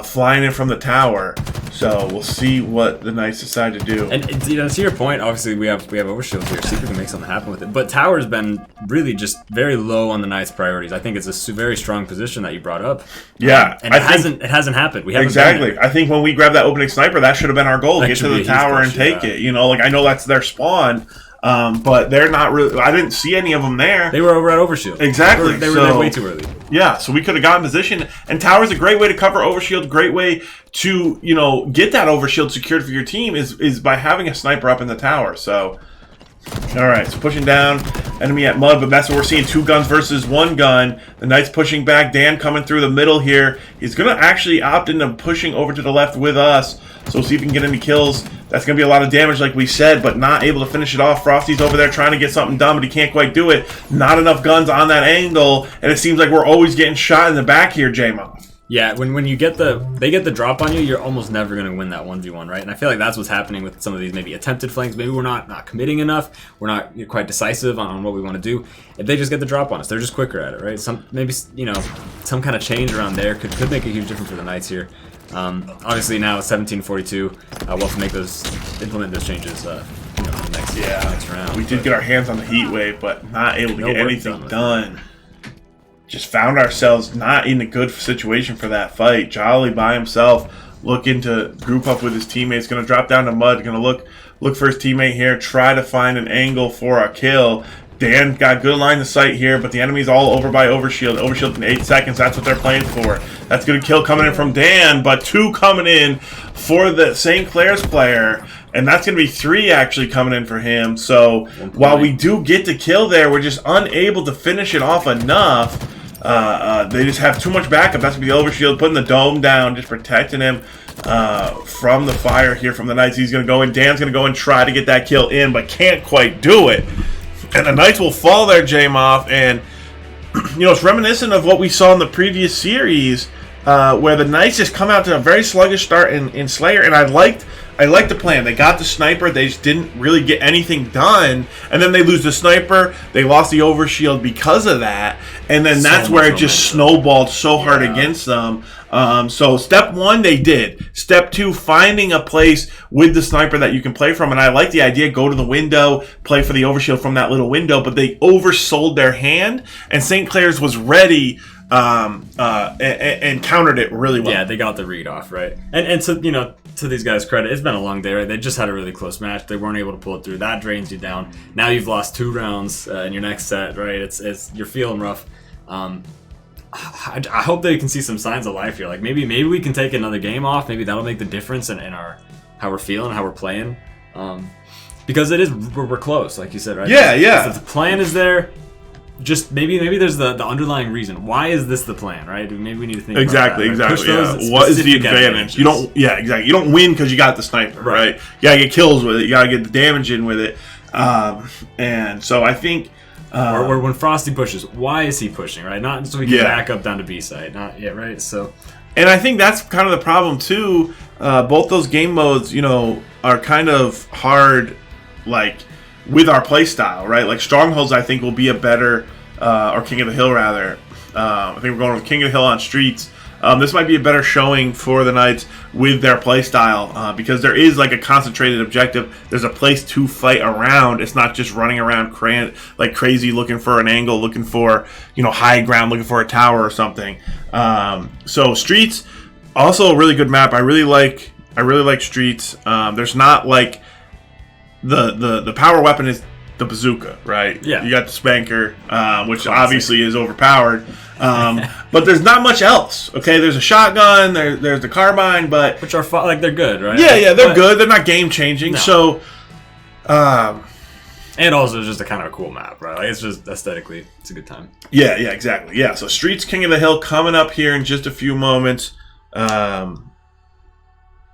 flying in from the tower. So we'll see what the Knights decide to do. And to your point, obviously we have overshields here. See if we can make something happen with it. But tower's been really just very low on the Knights' priorities. I think it's a very strong position that you brought up. Yeah, and it hasn't happened. We haven't exactly. I think when we grabbed that opening sniper, that should have been our goal: get to the tower and take it. You know, like I know that's their spawn. But they're not really. I didn't see any of them there. They were over at Overshield. Exactly. They were there way too early. Yeah, so we could have gotten position. And tower's a great way to cover Overshield. Great way to get that Overshield secured for your team is by having a sniper up in the tower. So, all right, so pushing down, enemy at mud, but that's what we're seeing: 2 guns versus 1 gun. The Knights pushing back. Dan coming through the middle here. He's gonna actually opt into pushing over to the left with us. So we'll see if we can get any kills. That's going to be a lot of damage, like we said, but not able to finish it off. Frosty's over there trying to get something done, but he can't quite do it. Not enough guns on that angle, and it seems like we're always getting shot in the back here, J-Mon. Yeah, when they get the drop on you, you're almost never going to win that 1v1, right? And I feel like that's what's happening with some of these maybe attempted flanks. Maybe we're not committing enough. We're not quite decisive on what we want to do. If they just get the drop on us, they're just quicker at it, right? Some some kind of change around there could make a huge difference for the Knights here. Obviously now it's 17:42. We'll have to implement those changes. Next round. We did get our hands on the heat wave, but not able to get anything done. Just found ourselves not in a good situation for that fight. Jolly by himself, looking to group up with his teammates. Going to drop down to mud. Going to look for his teammate here. Try to find an angle for a kill. Dan got good line of sight here, but the enemy's all over by Overshield. Overshield in 8 seconds. That's what they're playing for. That's good kill coming in from Dan, but 2 coming in for the St. Clair's player. And that's going to be 3 actually coming in for him. So while we do get the kill there, we're just unable to finish it off enough. They just have too much backup. That's going to be Overshield putting the dome down, just protecting him from the fire here from the Knights. He's going to go in. Dan's going to go and try to get that kill in, but can't quite do it. And the Knights will fall there, J-Moth. And, it's reminiscent of what we saw in the previous series where the Knights just come out to a very sluggish start in Slayer. And I liked the plan. They got the sniper. They just didn't really get anything done. And then they lose the sniper. They lost the Overshield because of that. And then that's where it just snowballed so hard against them. So step 1, they did. Step 2, finding a place with the sniper that you can play from. And I like the idea, go to the window, play for the Overshield from that little window. But they oversold their hand. And St. Clair's was ready and countered it really well. Yeah, they got the read off, right? And so, to these guys' credit, it's been a long day, right? They just had a really close match. They weren't able to pull it through. That drains you down. Now you've lost 2 rounds in your next set, right? It's you're feeling rough. I hope that you can see some signs of life here. Like maybe we can take another game off. Maybe that'll make the difference in our how we're feeling, how we're playing. Because we're close, like you said, right? Yeah. So the plan is there. just maybe there's the underlying reason. Why is this the plan, right? Maybe we need to think exactly, about that, right? Exactly. Yeah. What is the advantage? You don't. Yeah, exactly. You don't win because you got the sniper, right? You gotta get kills with it. You gotta get the damage in with it. And so I think. Or when Frosty pushes, why is he pushing, right? Not so we can back up down to B side, not yet, right? So. And I think that's kind of the problem too. Both those game modes, are kind of hard, like with our play style, right? Like Strongholds, I think will be a better, or King of the Hill rather. I think we're going with King of the Hill on Streets. This might be a better showing for the Knights with their play style because there is like a concentrated objective. There's a place to fight around. It's not just running around like crazy looking for an angle, looking for high ground, looking for a tower or something. So Streets, also a really good map. I really like Streets. There's not like the power weapon is the bazooka, right? Yeah. You got the spanker, which obviously is overpowered. But there's not much else. Okay, there's a shotgun, there's the carbine, but which are they're good, right? Yeah, they're good. They're not game changing. No. So, and also it's just a kind of a cool map, right? Like it's just aesthetically, it's a good time. Yeah, exactly. Yeah, so Streets King of the Hill coming up here in just a few moments. And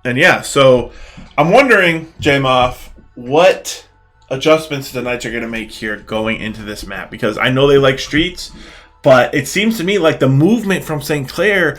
yeah, so I'm wondering, J-Moff, what adjustments the Knights are going to make here going into this map, because I know they like Streets, but it seems to me like the movement from St. Clair,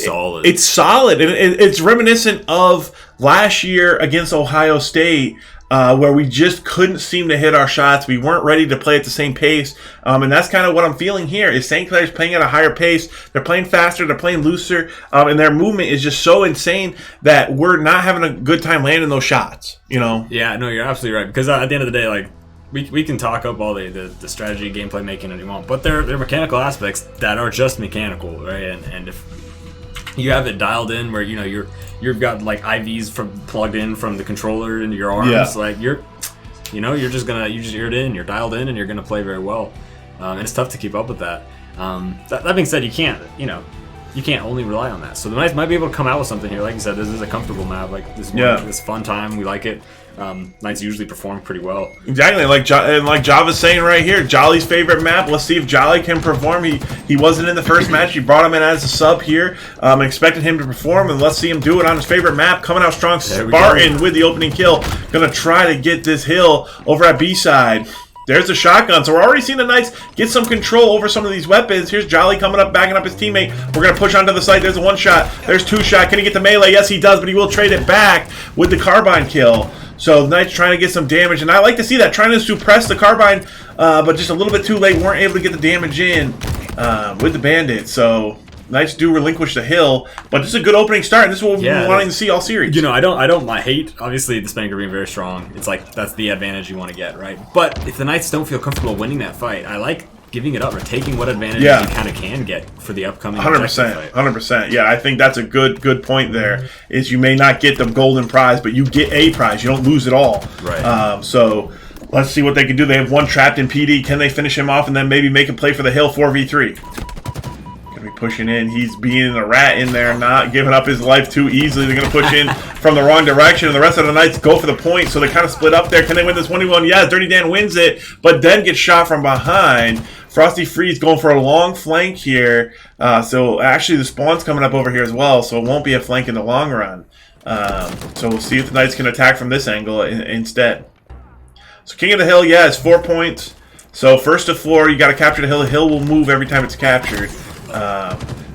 solid. It's solid, and it's reminiscent of last year against Ohio State, where we just couldn't seem to hit our shots. We weren't ready to play at the same pace, and that's kind of what I'm feeling here. Is St. Clair's playing at a higher pace? They're playing faster. They're playing looser, and their movement is just so insane that we're not having a good time landing those shots. Yeah, no, you're absolutely right. Because at the end of the day, like we can talk up all the strategy, gameplay making that you want, but they're mechanical aspects that are just mechanical, right? And if you have it dialed in where you've got like IVs plugged in from the controller into your arms, like you're eared in, you're dialed in, and you're gonna play very well. And it's tough to keep up with that. That being said, you can't only rely on that. So the Knights might be able to come out with something here. Like you said, this is a comfortable map. Like this fun time. We like it. Knights usually perform pretty well. Exactly, like Java's saying right here, Jolly's favorite map. Let's see if Jolly can perform. He wasn't in the first match. He brought him in as a sub here. Expected him to perform, and let's see him do it on his favorite map. Coming out strong, Spartan with the opening kill. Gonna try to get this hill over at B side. There's the shotgun. So we're already seeing the Knights get some control over some of these weapons. Here's Jolly coming up, backing up his teammate. We're going to push onto the site. There's a one shot. There's two shot. Can he get the melee? Yes, he does, but he will trade it back with the carbine kill. So the Knights trying to get some damage, and I like to see that. Trying to suppress the carbine, but just a little bit too late. Weren't able to get the damage in with the bandit. So Knights do relinquish the hill, but this is a good opening start, and this is what we've been wanting to see all series. I don't hate, obviously, the Spanker being very strong. It's like, that's the advantage you want to get, right? But if the Knights don't feel comfortable winning that fight, I like giving it up or taking what advantage you kind of can get for the upcoming 100%. 100%. Yeah, I think that's a good point there, is you may not get the golden prize, but you get a prize. You don't lose it all. Right. So let's see what they can do. They have one trapped in PD. Can they finish him off and then maybe make a play for the hill 4v3? Pushing in, he's being a rat in there, not giving up his life too easily. They're going to push in from the wrong direction, and the rest of the Knights go for the point, so they kind of split up there. Can they win this 1v1? Yeah, Dirty Dan wins it, but then gets shot from behind. Frosty Freeze going for a long flank here, so actually the spawn's coming up over here as well, so it won't be a flank in the long run. So we'll see if the Knights can attack from this angle instead. So King of the Hill, it's 4 points. So first to floor, you got to capture the hill. The hill will move every time it's captured.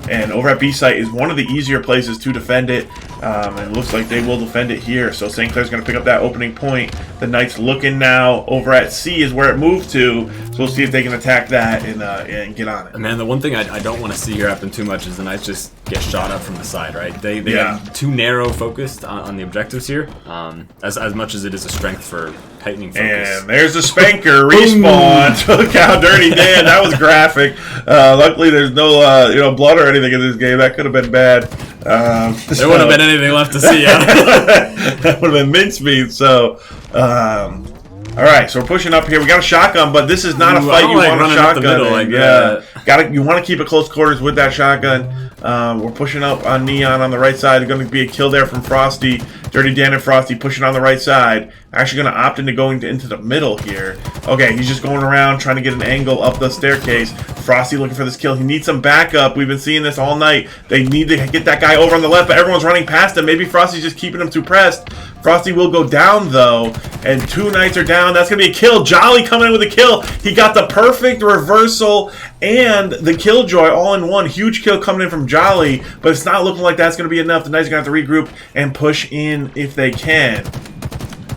And over at B site is one of the easier places to defend it, and it looks like they will defend it here. So St. Clair's going to pick up that opening point. The Knights looking now over at C is where it moved to, so we'll see if they can attack that and get on it. Man, the one thing I don't want to see here happen too much is the Knights just get shot up from the side, right? They have too narrow focused on the objectives here, as much as it is a strength for tightening focus. And there's the Spanker respawn. Took out Dirty Dan. That was graphic. Luckily, there's no blood or anything in this game. That could have been bad. There wouldn't have been anything left to see. That would have been mincemeat. So, all right. So we're pushing up here. We got a shotgun, but this is not a fight you want a shotgun. You want to keep it close quarters with that shotgun. We're pushing up on Neon on the right side. There's going to be a kill there from Frosty. Dirty Dan and Frosty pushing on the right side. Actually going to opt into going into the middle here. Okay, he's just going around trying to get an angle up the staircase. Frosty looking for this kill. He needs some backup. We've been seeing this all night. They need to get that guy over on the left, but everyone's running past him. Maybe Frosty's just keeping him too pressed. Frosty will go down, though, and 2 Knights are down. That's going to be a kill. Jolly coming in with a kill. He got the perfect reversal and the Killjoy all in one. Huge kill coming in from Jolly, but it's not looking like that's going to be enough. The Knights are going to have to regroup and push in if they can.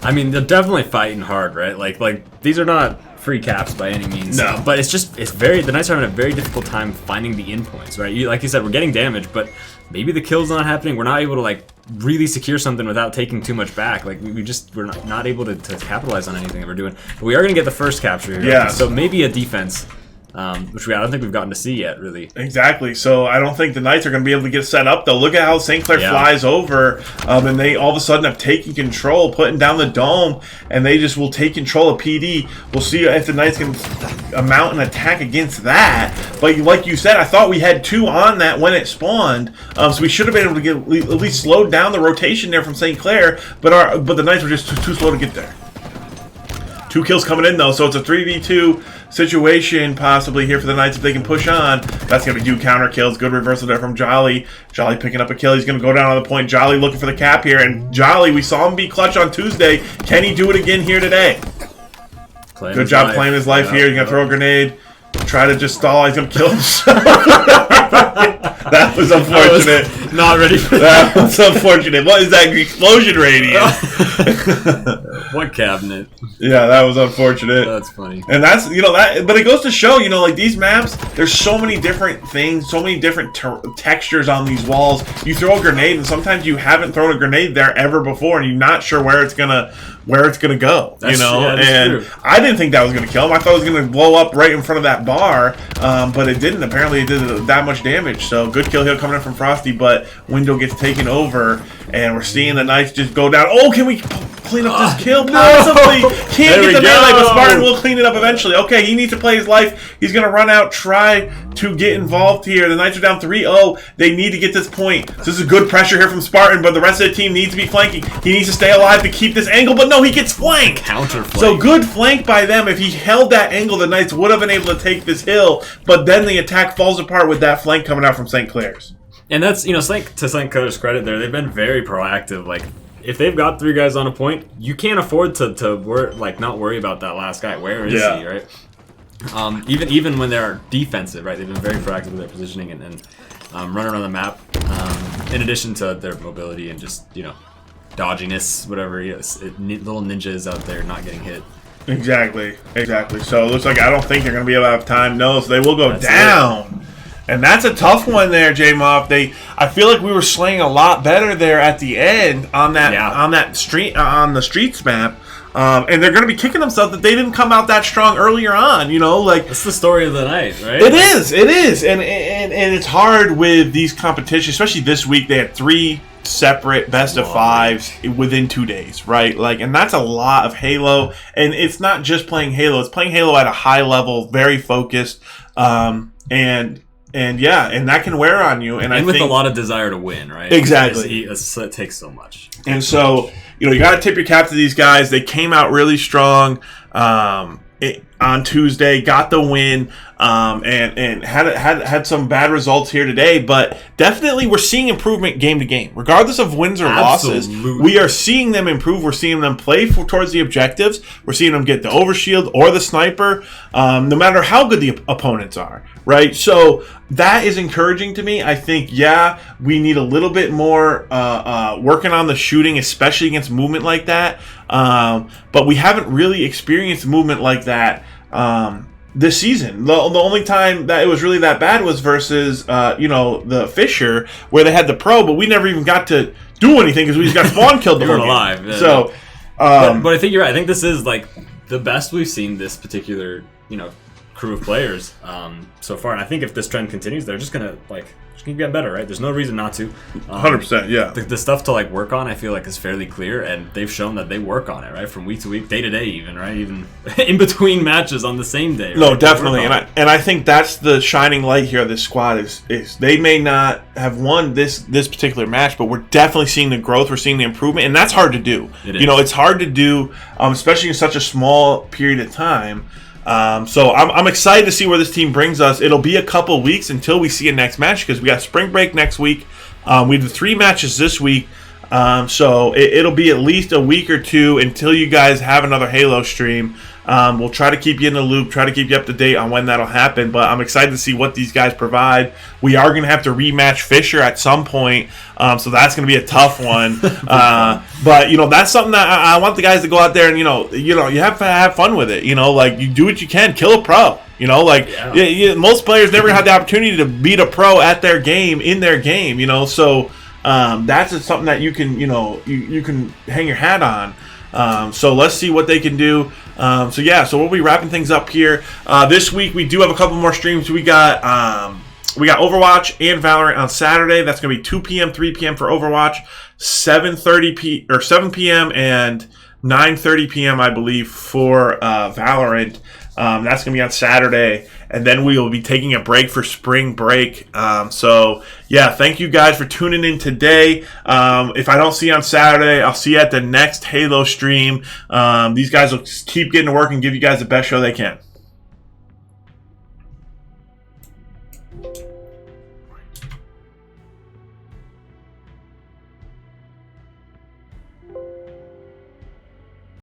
I mean, they're definitely fighting hard, right? Like these are not free caps by any means. No. But the Knights are having a very difficult time finding the endpoints, right? Like you said, we're getting damage, but maybe the kill's not happening. We're not able to like really secure something without taking too much back. Like we're not able to capitalize on anything that we're doing. But we are gonna get the first capture here. Yeah. So maybe a defense. Which I don't think we've gotten to see yet, really. Exactly. So I don't think the Knights are going to be able to get set up, though. Look at how St. Clair flies over, and they all of a sudden have taken control, putting down the dome, and they just will take control of PD. We'll see if the Knights can mount an attack against that. But like you said, I thought we had 2 on that when it spawned, so we should have been able to get at least slowed down the rotation there from St. Clair, but the Knights were just too slow to get there. 2 kills coming in, though, so it's a 3v2 situation possibly here for the Knights if they can push on. That's going to do counter kills. Good reversal there from Jolly. Jolly picking up a kill. He's going to go down on the point. Jolly looking for the cap here. And Jolly, we saw him be clutch on Tuesday. Can he do it again here today? Good job playing his life here. He's going to throw a grenade. Try to just stall. He's going to kill himself. That was unfortunate. Not ready for that. That was unfortunate. What is that explosion radius? What cabinet? Yeah, that was unfortunate. That's funny. And that's, but it goes to show, like these maps, there's so many different things, so many different textures on these walls. You throw a grenade, and sometimes you haven't thrown a grenade there ever before, and you're not sure where it's gonna go. That's and true. I didn't think that was gonna kill him. I thought it was gonna blow up right in front of that bar, but it didn't. Apparently, it did that much damage. So good kill here coming in from Frosty, but Window gets taken over, and we're seeing the Knights just go down. Oh, can we clean up this kill? Possibly. Can't get the melee, but Spartan will clean it up eventually. Okay, he needs to play his life. He's going to run out, try to get involved here. The Knights are down 3-0. They need to get this point. So this is good pressure here from Spartan, but the rest of the team needs to be flanking. He needs to stay alive to keep this angle, but no, he gets flanked. Counter flank. So good flank by them. If he held that angle, the Knights would have been able to take this hill, but then the attack falls apart with that flank coming out from St. Clair's. And that's, to St. Clair's credit there, they've been very proactive. Like, if they've got 3 guys on a point, you can't afford to not worry about that last guy. Where is he, right? Even when they're defensive, right? They've been very proactive with their positioning and running around the map. In addition to their mobility and just, dodginess, whatever. Little ninjas out there not getting hit. Exactly. So it looks like I don't think they're going to be able to have time. No, so they will go down. And that's a tough one there, J-Moff. I feel like we were slaying a lot better there at the end on that street on the streets map. And they're going to be kicking themselves that they didn't come out that strong earlier on. It's the story of the night, right? It is, and it's hard with these competitions, especially this week. They had 3 separate best of 5s within 2 days, right? And that's a lot of Halo, and it's not just playing Halo; it's playing Halo at a high level, very focused, and that can wear on you. And I with think a lot of desire to win, right? Exactly. It takes so much. And so, you got to tip your cap to these guys. They came out really strong on Tuesday, got the win, and had some bad results here today. But definitely we're seeing improvement game to game. Regardless of wins or losses, we are seeing them improve. We're seeing them play towards the objectives. We're seeing them get the overshield or the sniper, no matter how good the opponents are, right? So that is encouraging to me. I think, we need a little bit more working on the shooting, especially against movement like that. But we haven't really experienced movement like that this season. The only time that it was really that bad was versus the Fisher, where they had the pro, but we never even got to do anything because we just got spawn killed the whole game. Alive. Yeah. So, but I think you're right. I think this is like the best we've seen this particular crew of players so far, and I think if this trend continues, they're just gonna keep getting better, right? There's no reason not to. 100%, yeah. The stuff to like work on, I feel like, is fairly clear, and they've shown that they work on it, right? From week to week, day to day, even, right? Even in between matches on the same day. Right? No, definitely, and I think that's the shining light here of this squad is they may not have won this particular match, but we're definitely seeing the growth, we're seeing the improvement, and that's hard to do. It's hard to do, especially in such a small period of time. So I'm excited to see where this team brings us. It'll be a couple weeks until we see a next match because we got spring break next week. We did 3 matches this week. So it'll be at least a week or 2 until you guys have another Halo stream. We'll try to keep you in the loop, try to keep you up to date on when that'll happen, but I'm excited to see what these guys provide. We are going to have to rematch Fisher at some point, so that's going to be a tough one. But, that's something that I want the guys to go out there and, you have to have fun with it. Like, you do what you can, kill a pro. Most players never had the opportunity to beat a pro at their game, in their game, so that's just something that you can, you can hang your hat on. So let's see what they can do. So we'll be wrapping things up here. This week we do have a couple more streams. We got Overwatch and Valorant on Saturday. That's going to be 2 p.m., 3 p.m. for Overwatch, 7 p.m. and 9:30 p.m. I believe for Valorant. That's going to be on Saturday. And then we will be taking a break for spring break. Thank you guys for tuning in today. If I don't see you on Saturday, I'll see you at the next Halo stream. These guys will keep getting to work and give you guys the best show they can.